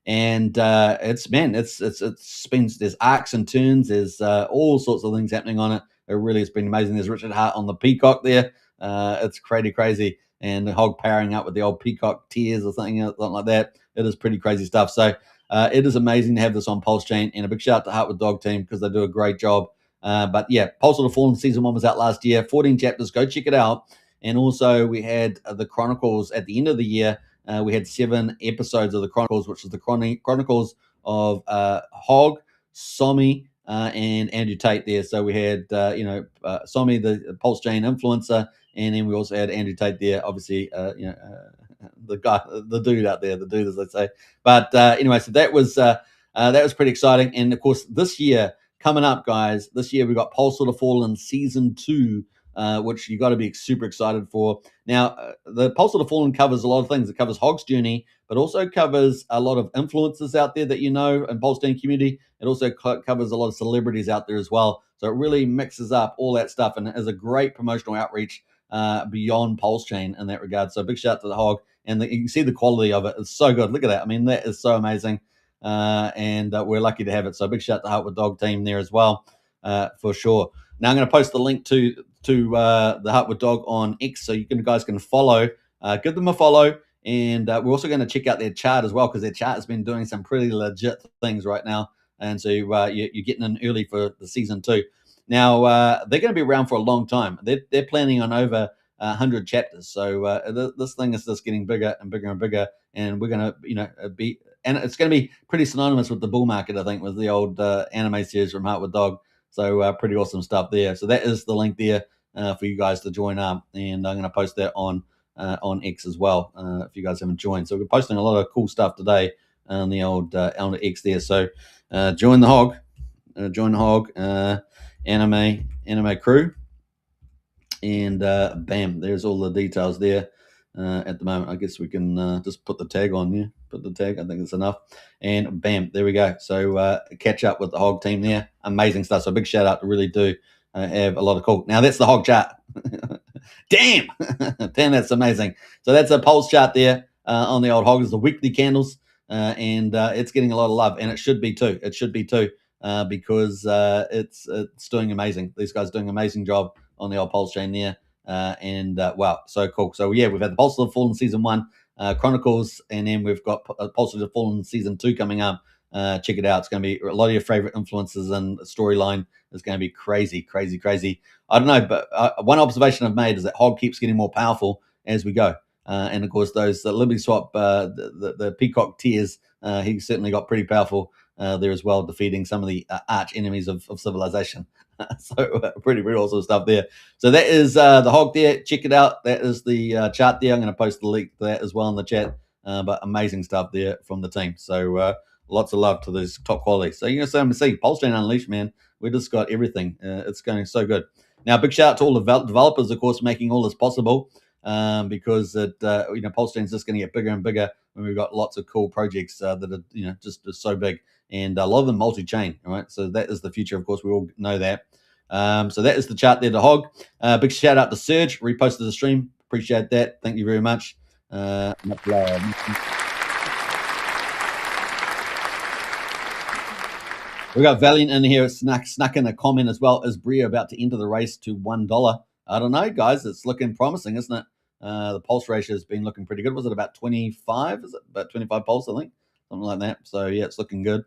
And it's been, there's arcs and turns, there's all sorts of things happening on it. It really has been amazing. There's Richard Hart on the Peacock there. It's crazy, and the Hog powering up with the old Peacock tears or something like that. It is pretty crazy stuff. So it is amazing to have this on Pulsechain, and a big shout out to Heart with Dog team because they do a great job. But yeah, Pulse of the Fallen season 1 was out last year, 14 chapters. Go check it out. And also we had the Chronicles at the end of the year. We had 7 episodes of the Chronicles, which is the Chronicles of Hog, Somi, and Andrew Tate there. So we had, Somi, the Pulsechain influencer, and then we also had Andrew Tate there, obviously, the guy, the dude out there, the dude, as they say. But anyway, so that was pretty exciting. And of course, this year coming up, guys, this year we got Pulse of the Fallen season 2. Which you got to be super excited for. Now, the Pulse of the Fallen covers a lot of things. It covers Hog's journey, but also covers a lot of influencers out there that you know in Pulsechain community. It also covers a lot of celebrities out there as well. So it really mixes up all that stuff and is a great promotional outreach beyond Pulsechain in that regard. So big shout out to the Hog, and you can see the quality of it. It's so good. Look at that. I mean, that is so amazing, and we're lucky to have it. So big shout out to the Heart with Dog team there as well, for sure. Now I'm going to post the link to the Heart with Dog on X, so you guys can follow. Give them a follow, and we're also going to check out their chart as well, because their chart has been doing some pretty legit things right now, and so you're getting in early for the season 2. Now they're going to be around for a long time. They're planning on over 100 chapters, so this thing is just getting bigger and bigger and bigger, and we're going to be, and it's going to be pretty synonymous with the bull market, I think, with the old anime series from Heart with Dog. So pretty awesome stuff there. So that is the link there for you guys to join up, and I'm going to post that on X as well if you guys haven't joined. So we're posting a lot of cool stuff today on the old X there. So join the Hog, anime crew, and bam, there's all the details there. At the moment, I guess we can just put the tag on. Yeah, put the tag. I think it's enough. And bam, there we go. So catch up with the Hog team there. Amazing stuff. So big shout out to really do have a lot of cool. Now that's the Hog chart. Damn, that's amazing. So that's a pulse chart there on the old Hog. It's the weekly candles, and it's getting a lot of love, and it should be too. It should be too because it's doing amazing. These guys are doing an amazing job on the old Pulsechain there. Wow, so cool. So yeah, we've had the Pulse of the Fallen season 1, Chronicles, and then we've got Pulse of the Fallen season 2 coming up. Check it out. It's going to be a lot of your favorite influences, and the storyline is going to be crazy. I don't know, but one observation I've made is that Hog keeps getting more powerful as we go. And of course, those LibertySwap, the Peacock tiers, he certainly got pretty powerful there as well, defeating some of the arch enemies of civilization. So pretty awesome stuff there. So that is the Hog there. Check it out. That is the chart there. I'm going to post the link to that as well in the chat. But amazing stuff there from the team. So lots of love to this top quality. So you're going to see Pulsechain Unleashed, man. We just got everything. It's going so good. Now, big shout out to all the developers, of course, making all this possible. Because Pulsechain is just going to get bigger and bigger when we've got lots of cool projects that are just so big, and a lot of them multi-chain. All right, so that is the future. Of course, we all know that. So that is the chart there to Hog. Big shout out to Serge, reposted the stream. Appreciate that. Thank you very much. Much love. We got Valiant in here. Snuck in a comment as well. Is Bria about to enter the race to $1? I don't know, guys. It's looking promising, isn't it? The pulse ratio has been looking pretty good. Was it about 25? Is it about 25 pulse, I think? Something like that. So, yeah, it's looking good.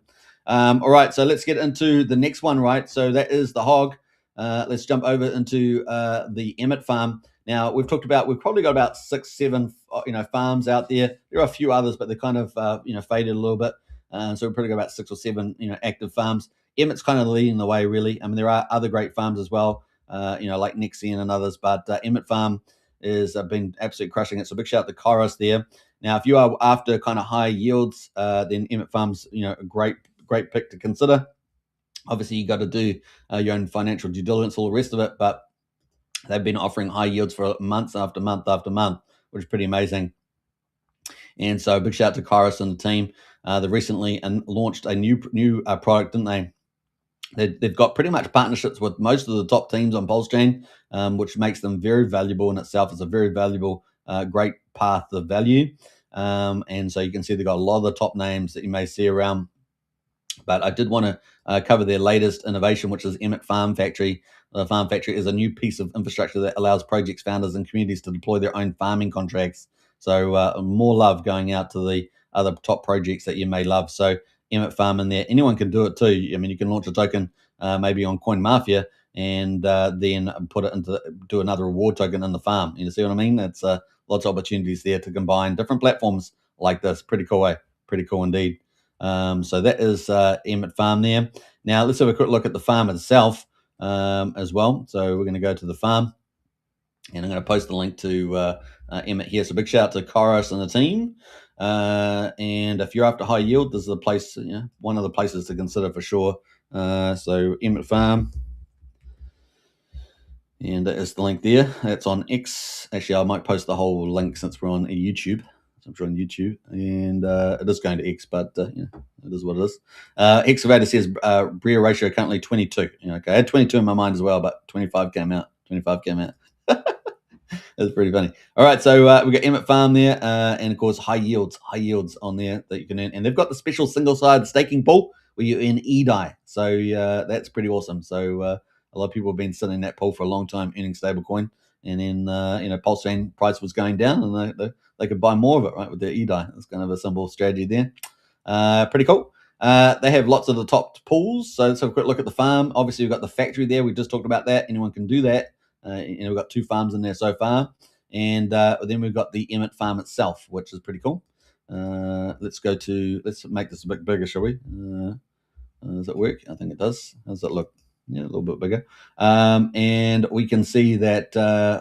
All right, so let's get into the next one, right? So that is the Hog. Let's jump over into the Emit farm. Now, we've probably got about 6, 7, farms out there. There are a few others, but they're kind of, faded a little bit. So we've probably got about 6 or 7, active farms. Emit's kind of leading the way, really. I mean, there are other great farms as well. Like Nexian and others, but Emit Farm is been absolutely crushing it. So big shout out to Kairos there. Now, if you are after kind of high yields, then Emit Farm's a great pick to consider. Obviously, you got to do your own financial due diligence, all the rest of it, but they've been offering high yields for months after month after month. which is pretty amazing. And so big shout out to Kairos and the team. They recently launched a new product, didn't they? They've got pretty much partnerships with most of the top teams on Pulsechain, which makes them very valuable in itself. It's a very valuable, great path of value. And so you can see they've got a lot of the top names that you may see around. But I did want to cover their latest innovation, which is Emit Farm Factory. The Farm Factory is a new piece of infrastructure that allows projects, founders, and communities to deploy their own farming contracts. So more love going out to the other top projects that you may love. So Emit Farm in there, anyone can do it too. I mean, you can launch a token maybe on CoinMafia and then put it do another reward token in the farm. You see what I mean? It's lots of opportunities there to combine different platforms like this. Pretty cool, eh? Pretty cool indeed. So that is Emit Farm there. Now let's have a quick look at the farm itself as well. So we're going to go to the farm, and I'm going to post the link to Emit here. So big shout out to Kairos and the team. And if you're after high yield, this is the place, one of the places to consider for sure. So Emit Farm. And that is the link there. That's on X. Actually, I might post the whole link since we're on YouTube. I'm sure on YouTube, and it is going to X, but it is what it is. Excavator says Brea ratio currently 22. Okay, I had 22 in my mind as well, but 25 came out. 25 came out. That's pretty funny. All right, so we've got Emit Farm there, and of course high yields on there that you can earn, and they've got the special single-sided staking pool where you earn EDI. So that's pretty awesome. So a lot of people have been sitting in that pool for a long time, earning stablecoin, and then Pulsechain price was going down, and they could buy more of it, right, with their EDI. It's kind of a simple strategy there. Pretty cool. They have lots of the top pools. So let's have a quick look at the farm. Obviously, we've got the factory there. We just talked about that. Anyone can do that. We've got 2 farms in there so far. And then we've got the Emit farm itself, which is pretty cool. Let's make this a bit bigger, shall we? Does it work? I think it does. How does it look? Yeah, a little bit bigger. And we can see that,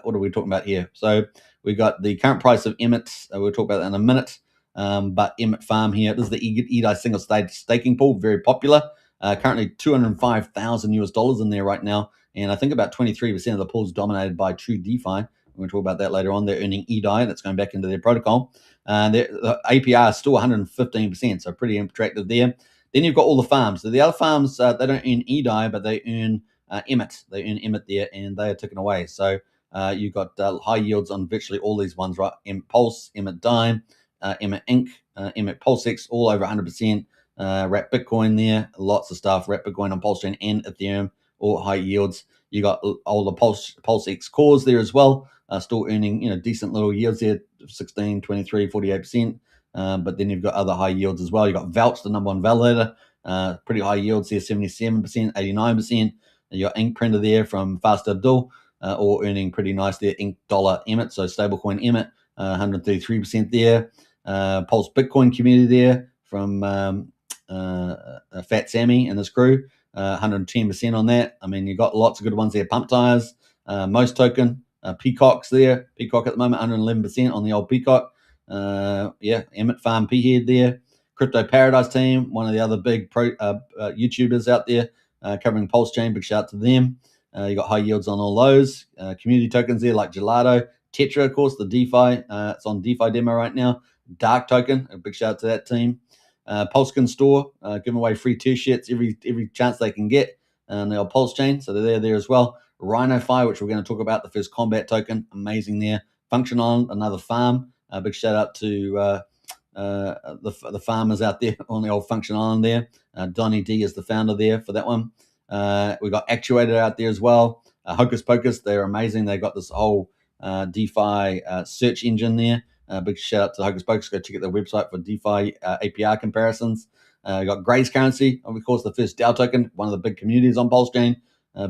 what are we talking about here? So we got the current price of Emit. We'll talk about that in a minute. But Emit Farm here, this is the EDI single stage staking pool, very popular. Currently $205,000 in there right now. And I think about 23% of the pool is dominated by True DeFi. We're going to talk about that later on. They're earning EDI that's going back into their protocol. The APR is still 115%, so pretty attractive there. Then you've got all the farms. So the other farms, they don't earn EDI, but they earn Emit. They earn Emit there, and they are ticking away. So you've got high yields on virtually all these ones, right? Emit Pulse, Emit Dime, Emit Inc., Emit Pulsex, all over 100%. Wrap Bitcoin there, lots of stuff. Wrap Bitcoin on Pulsechain and Ethereum, all high yields. You got all the Pulsex cores there as well, still earning decent little yields there, 16, 23, 48%. But then you've got other high yields as well. You've got Vouch, the number one validator, pretty high yields here, 77%, 89%. You got Ink Printer there from Fast Abdul, all earning pretty nice there. Ink Dollar Emit, so stablecoin Emit, 133% there. Pulse Bitcoin community there from Fat Sammy and his crew, 110% on that. I mean, you've got lots of good ones there. Pump Tires, Most Token, Peacock's there. Peacock at the moment, 111% on the old Peacock. Emit Farm P-Head there. Crypto Paradise team, one of the other big YouTubers out there covering Pulsechain. Big shout out to them. You got high yields on all those. Community tokens there like Gelato. Tetra, of course, the DeFi. It's on DeFi demo right now. Dark Token, a big shout out to that team. Pulsechain Store, giving away free T-shirts every chance they can get. And the old Pulsechain, so they're there as well. Rhino Fi, which we're going to talk about, the first combat token, amazing there. Function Island, another farm. Big shout out to the farmers out there on the old Function Island there. Donnie D is the founder there for that one. We got Actuator out there as well. Hocus Pocus, they're amazing. They got this whole DeFi search engine there. Big shout out to Hocus Pocus. Go check out their website for DeFi APR comparisons. We got Grace Currency, of course, the first DAO token, one of the big communities on Pulsechain.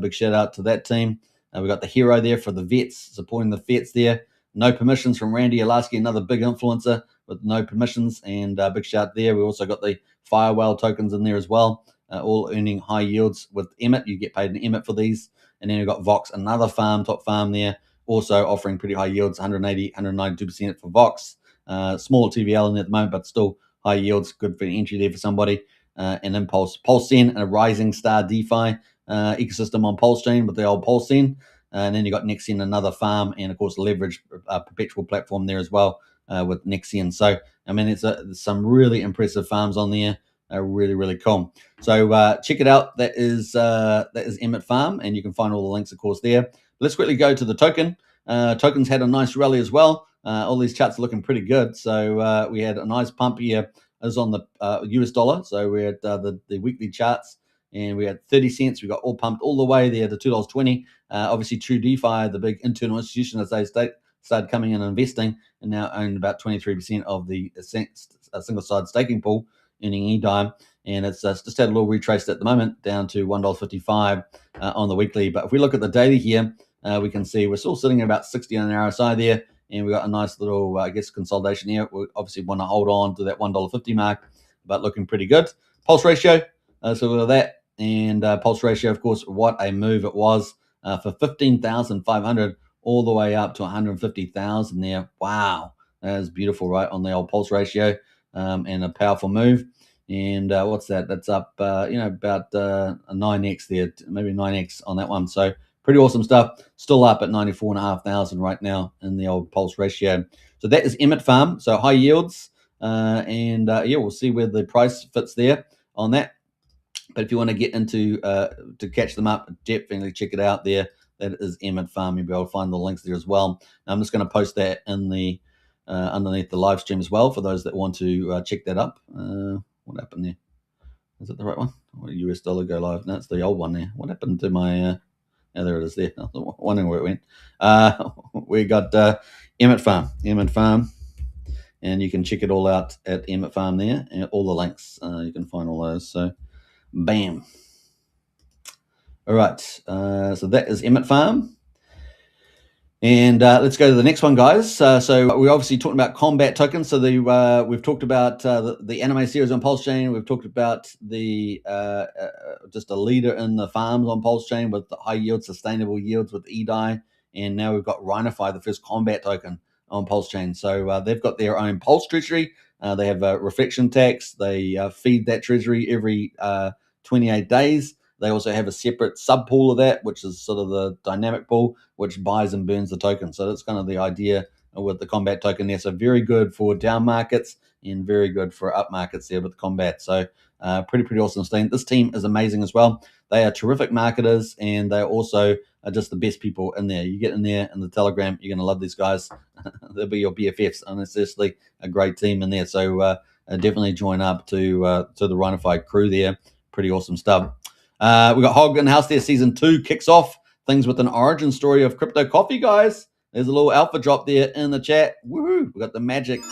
Big shout out to that team. We got the hero there for the vets, supporting the vets there. No permissions from Randy Alaski, another big influencer with no permissions, and big shout there. We also got the Firewall tokens in there as well, all earning high yields with Emit. You get paid an Emit for these. And then we've got Vox, another top farm there, also offering pretty high yields, 180, 192% for Vox. Small TVL in at the moment, but still high yields, good for entry there for somebody. And Impulse, Pulsechain, a rising star DeFi ecosystem on Pulsechain with the old Pulsechain. And then you got Nexian, another farm, and of course leverage perpetual platform there as well with Nexian. So I mean, it's some really impressive farms on there. Really, really cool. So check it out. That is Emit Farm, and you can find all the links, of course, there. Let's quickly go to the token. Tokens had a nice rally as well. All these charts are looking pretty good. So we had a nice pump here. It was on the US dollar. So we had the weekly charts, and we had 30 cents. We got all pumped all the way there to $2.20. Obviously, True DeFi, the big internal institution, as they started coming in and investing, and now own about 23% of the single side staking pool, earning eDime. And it's just had a little retraced at the moment down to $1.55 on the weekly. But if we look at the daily here, we can see we're still sitting at about 60 on the RSI there, and we got a nice little, consolidation here. We obviously want to hold on to that $1.50 mark, but looking pretty good. Pulse ratio, so look at that. And pulse ratio, of course, what a move it was for 15,500 all the way up to 150,000 there. Wow, that is beautiful, right, on the old pulse ratio, and a powerful move. And what's that? That's up, about a 9x there, maybe 9x on that one. So pretty awesome stuff. Still up at 94,500 right now in the old pulse ratio. So that is Emit Farm. So high yields, and we'll see where the price fits there on that. But if you want to get into to catch them up, definitely check it out there. That is Emit Farm. You'll be able to find the links there as well. Now, I'm just going to post that in the underneath the live stream as well for those that want to check that up. What happened there? Is it the right one? Or US dollar go live? No, it's the old one there. What happened to my? There it is. There. I was wondering where it went. We got Emit Farm, and you can check it all out at Emit Farm there, and all the links. You can find all those. So, bam. All right. So that is Emit Farm. And let's go to the next one, guys. So we're obviously talking about combat tokens. So we've talked about the anime series on Pulsechain. We've talked about the just a leader in the farms on Pulsechain with the high yield, sustainable yields with eDai. And now we've got Rhino, the first combat token on Pulsechain. So they've got their own Pulse treasury. They have a reflection tax. They feed that treasury every 28 days. They also have a separate sub pool of that, which is sort of the dynamic pool, which buys and burns the token. So that's kind of the idea with the combat token there. So very good for down markets and very good for up markets there with the combat. So pretty awesome team. This team is amazing as well. They are terrific marketers, and they also are just the best people in there. You get in there in the Telegram, you're going to love these guys. They'll be your BFFs, and it's just a great team in there. So definitely join up to the Rhino crew there. Pretty awesome stuff. We got Hog in the house there. Season 2 kicks off. Things with an origin story of crypto coffee, guys. There's a little alpha drop there in the chat. Woohoo! We got the magic.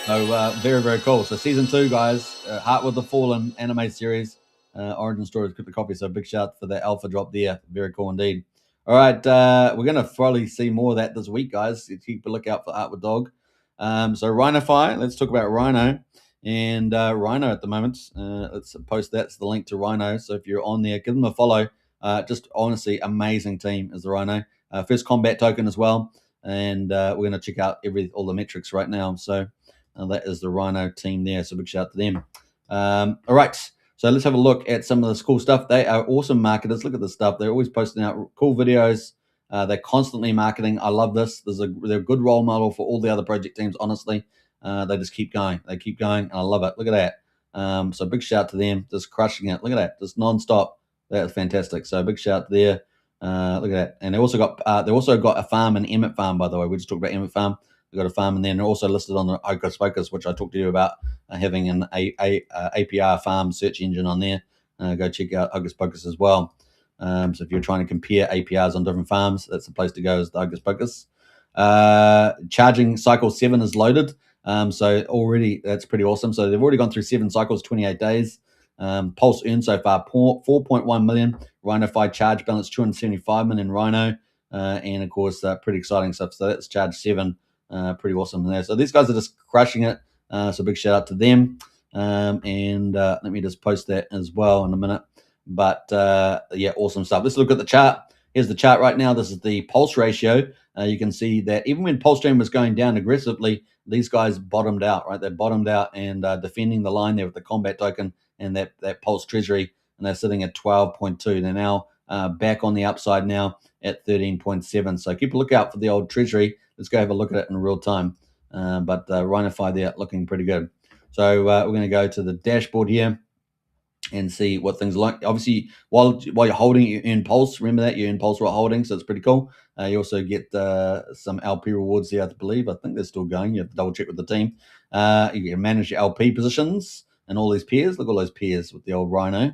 So very cool. So season 2, guys. Heart with the Fallen anime series. Origin story of crypto coffee. So big shout for that alpha drop there. Very cool indeed. All right. We're going to probably see more of that this week, guys. Keep a lookout for Heart with Dog. So Rhino-Fi. Let's talk about Rhino. And Rhino at the moment, let's post that's the link to Rhino. So if you're on there, give them a follow. Just honestly, amazing team is the Rhino. First combat token as well. And we're going to check out all the metrics right now. So that is the Rhino team there. So big shout out to them. All right. So let's have a look at some of this cool stuff. They are awesome marketers. Look at this stuff. They're always posting out cool videos. They're constantly marketing. I love this. They're a good role model for all the other project teams, honestly. They just keep going. They keep going, and I love it. Look at that. So big shout to them, just crushing it. Look at that, just non-stop. That's fantastic. So big shout there. Look at that. And they also got a farm in Emit Farm, by the way. We just talked about Emit Farm. They've got a farm in there, and they're also listed on the Hocus Pocus, which I talked to you about, having an APR farm search engine on there. Go check out Hocus Pocus as well. So if you're trying to compare APRs on different farms, that's the place to go, is the Hocus Pocus. Charging cycle 7 is loaded. So already that's pretty awesome. So they've already gone through 7 cycles, 28 days. Pulse earned so far 4.1 million. Rhino-Fi charge balance 275 million Rhino. And of course, pretty exciting stuff. So that's charge 7. Pretty awesome there. So these guys are just crushing it. So big shout out to them. And let me just post that as well in a minute. But yeah, awesome stuff. Let's look at the chart. Here's the chart right now. This is the pulse ratio. You can see that even when Pulsechain was going down aggressively, these guys bottomed out, right? They bottomed out and defending the line there with the combat token and that Pulse treasury, and they're sitting at 12.2. They're now back on the upside now at 13.7. So keep a lookout for the old treasury. Let's go have a look at it in real time. But RhinoFi there looking pretty good. So we're going to go to the dashboard here and see what things are like. Obviously, while you're holding, you earn Pulse. Remember that you earn Pulse while holding, so it's pretty cool. You also get some LP rewards here, I believe. I think they're still going. You have to double check with the team. You can manage your LP positions and all these pairs. Look at all those pairs with the old Rhino.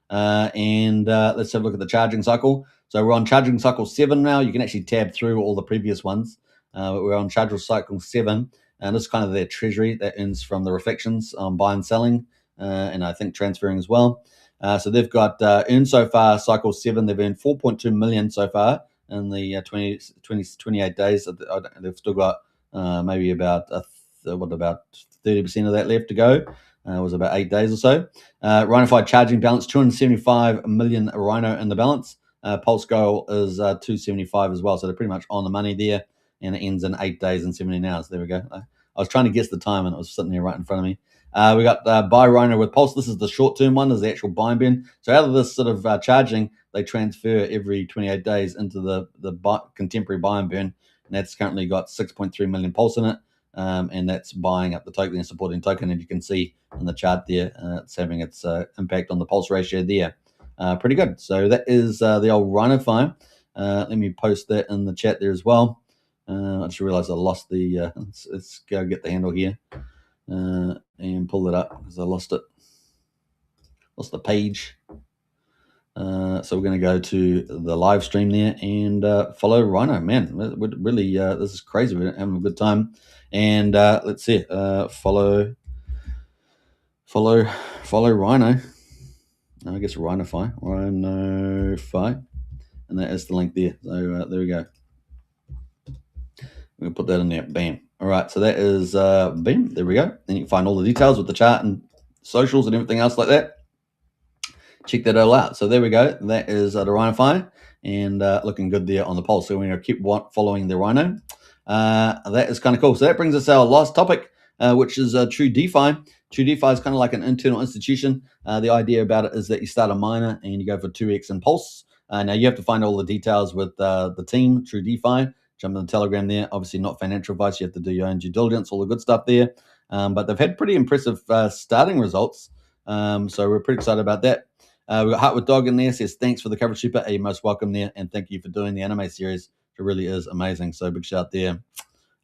And let's have a look at the charging cycle. So we're on charging cycle 7 now. You can actually tab through all the previous ones. But we're on charging cycle 7. And this is kind of their treasury that earns from the reflections on buy and selling. And I think transferring as well. So they've got earned so far, cycle 7, they've earned 4.2 million so far in the 28 days. They've still got maybe about 30% of that left to go. It was about 8 days or so. RhinoFi charging balance, 275 million Rhino in the balance. Pulse goal is 275 as well. So they're pretty much on the money there. And it ends in 8 days and 17 hours. There we go. I was trying to guess the time and it was sitting there right in front of me. We got buy Rhino with Pulse. This is the short-term one. This is the actual buy and burn. So out of this sort of charging, they transfer every 28 days into the contemporary buy and burn. And that's currently got 6.3 million Pulse in it. And that's buying up the token and supporting token. And you can see in the chart there, it's having its impact on the Pulse ratio there. Pretty good. So that is the old RhinoFi. Let me post that in the chat there as well. I just realized I lost the, let's go get the handle here and pull it up because I lost it. Lost the page. So we're going to go to the live stream there and follow Rhino. Man, really, this is crazy. We're having a good time. And let's see, follow Rhino. I guess RhinoFi, and that is the link there. So there we go. We're gonna put that in there. Bam. All right. So that is bam. There we go. Then you can find all the details with the chart and socials and everything else like that. Check that all out. So there we go. That is the RhinoFi and looking good there on the Pulse. So we're going to keep following the Rhino. That is kind of cool. So that brings us our last topic, which is True DeFi. True DeFi is kind of like an internal institution. The idea about it is that you start a miner and you go for 2x in Pulse. Now you have to find all the details with the team, True DeFi. Jump in the Telegram there. Obviously not financial advice. You have to do your own due diligence, all the good stuff there. But they've had pretty impressive starting results. So we're pretty excited about that. We've got Heart with Dog in there, says thanks for the coverage, Super. You're most welcome there, and thank you for doing the anime series. It really is amazing. So big shout there. We've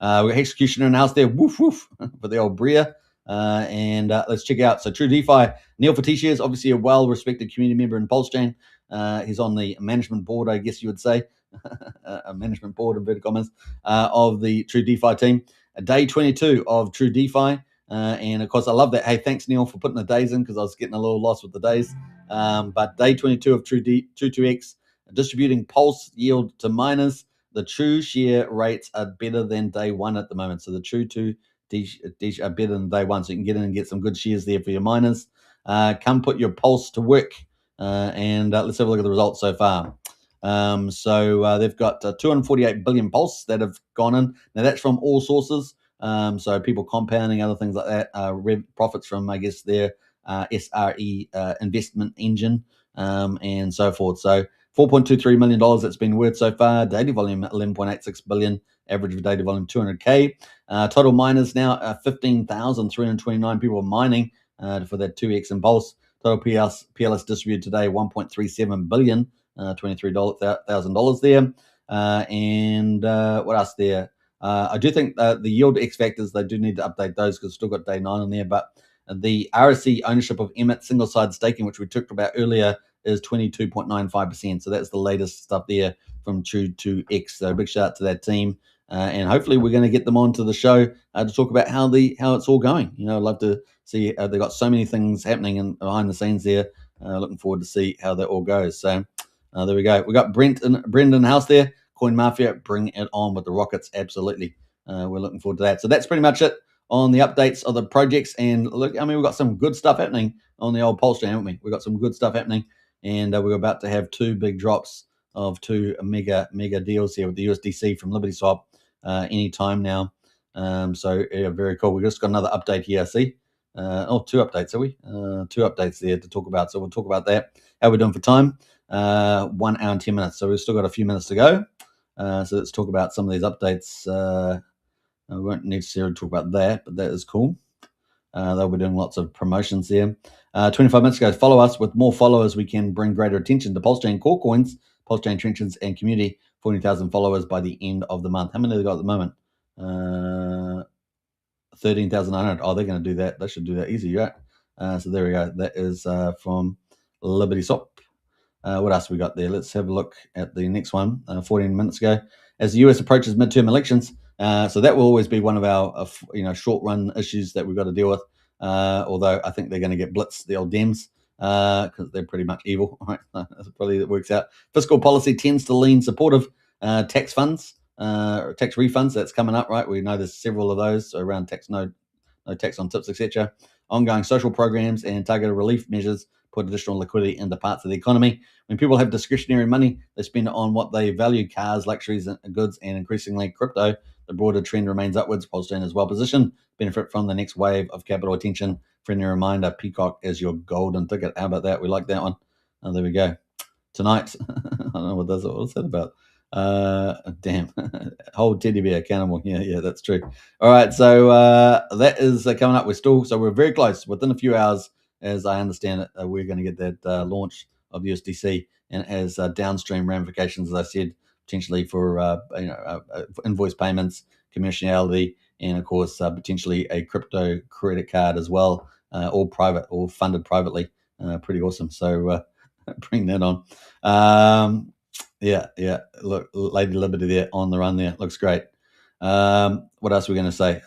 got Executioner in the house there, woof woof, for the old Bria. And let's check out. So True DeFi, Neil Fatisha is obviously a well-respected community member in Pulsechain. He's on the management board, I guess you would say, a management board, inverted commas, of the True DeFi team. Day 22 of True DeFi. And of course, I love that. Hey, thanks, Neil, for putting the days in because I was getting a little lost with the days. But day 22 of True 2x, distributing Pulse yield to miners. The True share rates are better than day 1 at the moment. So the True 2 are better than day 1. So you can get in and get some good shares there for your miners. Come put your Pulse to work. And let's have a look at the results so far. So they've got 248 billion Pulse that have gone in. Now that's from all sources. So people compounding, other things like that, profits from, I guess, their SRE investment engine and so forth. So $4.23 million that's been worth so far. Daily volume 11.86 billion. Average of daily volume 200K. Total miners now 15,329 people mining for that 2x in Pulse. Total PLS distributed today 1.37 billion, $23,000 there. And what else there? I do think the yield X factors, they do need to update those because still got day 9 in there. But the RSC ownership of Emit single side staking, which we talked about earlier, is 22.95%. So that's the latest stuff there from True 2x. So big shout out to that team. And hopefully we're going to get them onto the show to talk about how it's all going. You know, I'd love to see they've got so many things happening behind the scenes there. Looking forward to see how that all goes. So there we go. We got Brendan House there. CoinMafia, bring it on with the rockets. Absolutely. We're looking forward to that. So that's pretty much it on the updates of the projects. And look, I mean, we've got some good stuff happening on the old Pulsechain, haven't we? We've got some good stuff happening. And we're about to have 2 big drops of 2 mega deals here with the USDC from LibertySwap anytime now. So yeah, very cool. We just got another update here, I see. 2 updates, are we? 2 updates there to talk about. So we'll talk about that, how we're doing for time. 1 hour and 10 minutes. So we've still got a few minutes to go. So let's talk about some of these updates. I won't necessarily talk about that, but that is cool. They'll be doing lots of promotions there. 25 minutes ago, follow us. With more followers, we can bring greater attention to Pulsechain core coins, Pulsechain trenches, and community. 40,000 followers by the end of the month. How many have they got at the moment? 13,900. Oh, they're going to do that. They should do that easy, right? So there we go. That is from LibertySwap. What else we got there? Let's have a look at the next one. 14 minutes ago, as the US approaches midterm elections, so that will always be one of our short run issues that we've got to deal with. Although I think they're going to get blitzed, the old Dems, because they're pretty much evil. Right? Probably that works out. Fiscal policy tends to lean supportive. Tax funds, tax refunds, that's coming up, right? We know there's several of those around tax, no tax on tips, etc. Ongoing social programs and targeted relief measures put additional liquidity into parts of the economy. When people have discretionary money, they spend it on what they value: cars, luxuries, goods, and increasingly crypto. The broader trend remains upwards. Pulsechain is well positioned, benefit from the next wave of capital attention. Friendly reminder: Peacock is your golden ticket. How about that? We like that one. Oh, there we go. Tonight, I don't know what's that about. Damn, hold teddy bear accountable. Yeah, that's true. All right, so that is coming up. We're very close. Within a few hours, as I understand it, we're going to get that launch of USDC, and as downstream ramifications, as I said, potentially for invoice payments, commerciality, and of course potentially a crypto credit card as well, all private, all funded privately. Pretty awesome. So bring that on. Yeah. Look, Lady Liberty there on the run there. Looks great. What else are we going to say?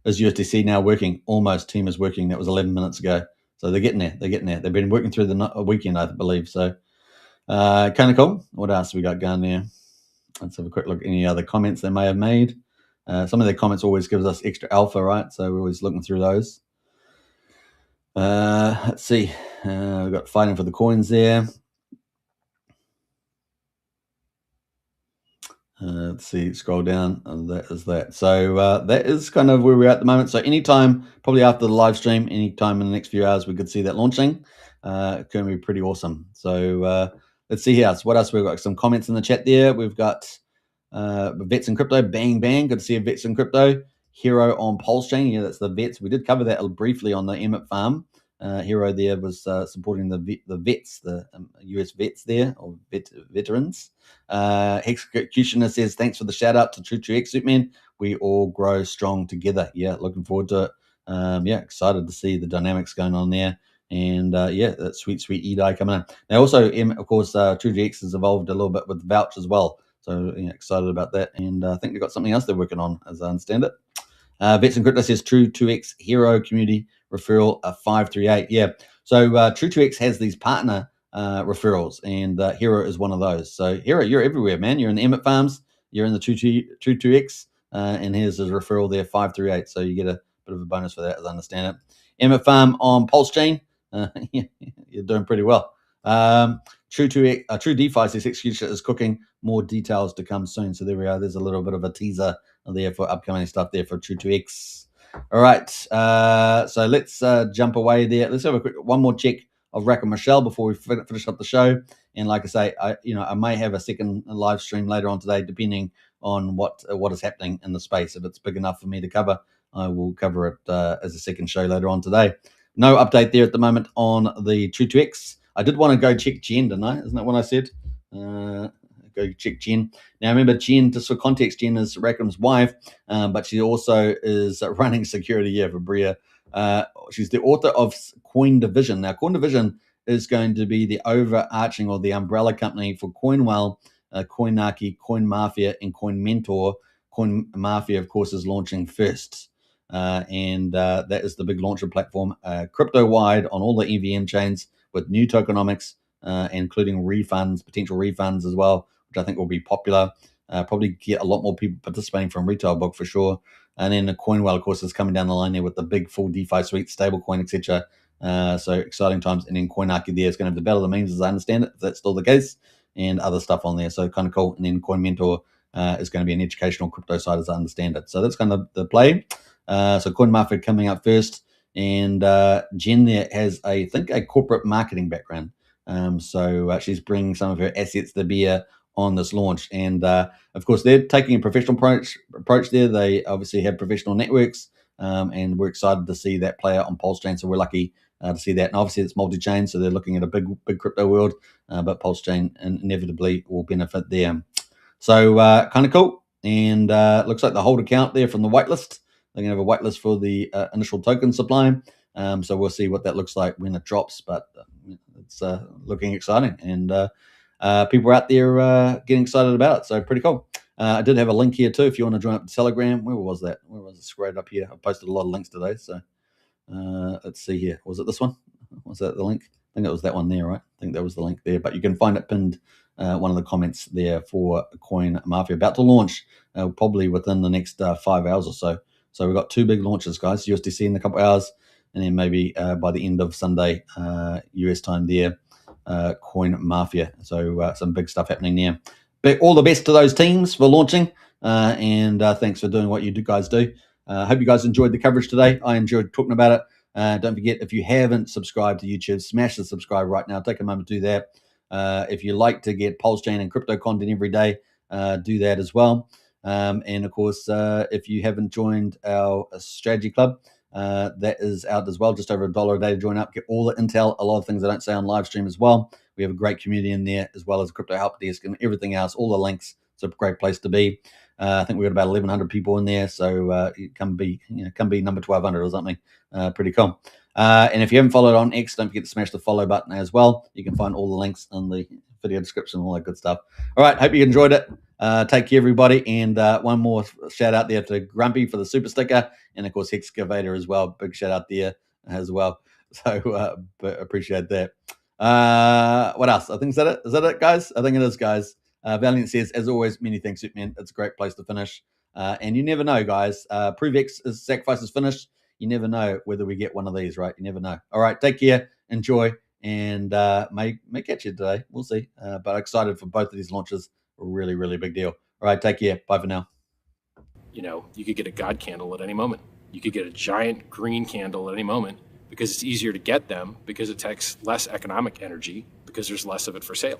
Is USDC now working? Almost. Team is working. That was 11 minutes ago. So they're getting there. They've been working through the weekend, I believe. So kind of cool. What else we got going there? Let's have a quick look at any other comments they may have made. Some of their comments always gives us extra alpha, right? So we're always looking through those. Let's see. We've got fighting for the coins there. Let's see, scroll down, and that is that. So that is kind of where we're at the moment. So anytime, probably after the live stream, anytime in the next few hours, we could see that launching. It's going to be pretty awesome. So let's see here. So what else? We've got some comments in the chat there. We've got Vets in Crypto, bang. Good to see a Vets in Crypto. Hero on Pulsechain. Yeah, that's the Vets. We did cover that briefly on the Emit farm. Hero there was supporting the vets, the US vets there, or veterans. Executioner says, thanks for the shout out to True2X Superman. We all grow strong together. Yeah, looking forward to it. Excited to see the dynamics going on there. And that sweet EDI coming in. Now also, of course, True2X has evolved a little bit with Vouch as well. So excited about that. And I think they've got something else they're working on, as I understand it. Vets in Crypto says True2X Hero Community Referral 538. Yeah. So True2X has these partner referrals, and Hero is one of those. So Hero, you're everywhere, man. You're in the Emit farms, you're in the True2X, and here's his referral there, 538. So you get a bit of a bonus for that, as I understand it. Emit farm on Pulsechain, you're doing pretty well. True DeFi says Executioner is cooking. More details to come soon. So there we are. There's a little bit of a teaser there for upcoming stuff there for True2X. All right. So let's jump away there. Let's have one more check of Rack and Michelle before we finish up the show. And like I say, I may have a second live stream later on today, depending on what is happening in the space. If it's big enough for me to cover, I will cover it as a second show later on today. No update there at the moment on the True2X. I did want to go check Jen, didn't I? Isn't that what I said? Go check Jen. Now, remember, Jen, just for context, Jen is Rackham's wife, but she also is running security here for Bria. She's the author of Coin Division. Now, Coin Division is going to be the overarching or the umbrella company for CoinWell, CoinArchy, CoinMafia, and CoinMentor. CoinMafia, of course, is launching first. And that is the big launcher platform, crypto-wide on all the EVM chains with new tokenomics, including potential refunds as well, which I think will be popular. Probably get a lot more people participating from retail book for sure. And then the CoinWell, of course, is coming down the line there with the big full DeFi suite, stablecoin, etc. So exciting times. And then CoinArchy there is going to have the battle of the memes, as I understand it, if that's still the case, and other stuff on there. So kind of cool. And then CoinMentor is going to be an educational crypto side, as I understand it. So that's kind of the play. So CoinMafia coming up first. And Jen there has, I think, a corporate marketing background. So she's bringing some of her assets to bear on this launch. And of course, they're taking a professional approach there. They obviously have professional networks, and we're excited to see that play out on Pulsechain. So we're lucky to see that. And obviously, it's multi-chain, so they're looking at a big crypto world, but Pulsechain inevitably will benefit there. So kind of cool. And looks like the hold account there from the whitelist. They're going to have a whitelist for the initial token supply. So we'll see what that looks like when it drops. But it's looking exciting. And people are out there getting excited about it. So pretty cool. I did have a link here too if you want to join up to Telegram. Where was that? Where was it? Scrolling up here. I posted a lot of links today. So let's see here. Was it this one? Was that the link? I think it was that one there, right? I think that was the link there. But you can find it pinned one of the comments there for CoinMafia about to launch probably within the next 5 hours or so. So we've got 2 big launches, guys. USDC in a couple of hours, and then maybe by the end of Sunday, US time there, CoinMafia. So some big stuff happening there. But all the best to those teams for launching, and thanks for doing what you guys do. I hope you guys enjoyed the coverage today. I enjoyed talking about it. Don't forget, if you haven't subscribed to YouTube, smash the subscribe right now. Take a moment to do that. If you like to get Pulsechain and crypto content every day, do that as well. And of course, if you haven't joined our strategy club, that is out as well, just over $1 a day to join up, get all the intel, a lot of things I don't say on live stream as well. We have a great community in there, as well as crypto help desk and everything else, all the links. It's a great place to be. I think we've got about 1,100 people in there, so you come be number 1,200 or something. Pretty cool. And if you haven't followed on X, don't forget to smash the follow button as well. You can find all the links in the video description, all that good stuff. All right, hope you enjoyed it. Take care, everybody. And one more shout out there to Grumpy for the super sticker, and of course Hexcavator as well. Big shout out there as well. So appreciate that. What else? I think is that it, guys? I think it is, guys. Valiant says, as always, many thanks, Superman. It's a great place to finish. And you never know, guys. ProveX sacrifice is finished. You never know whether we get one of these, right? You never know. All right, take care, enjoy, and may catch you today. We'll see. But excited for both of these launches. Really, really big deal. All right, take care. Bye for now. You could get a God candle at any moment. You could get a giant green candle at any moment because it's easier to get them because it takes less economic energy because there's less of it for sale.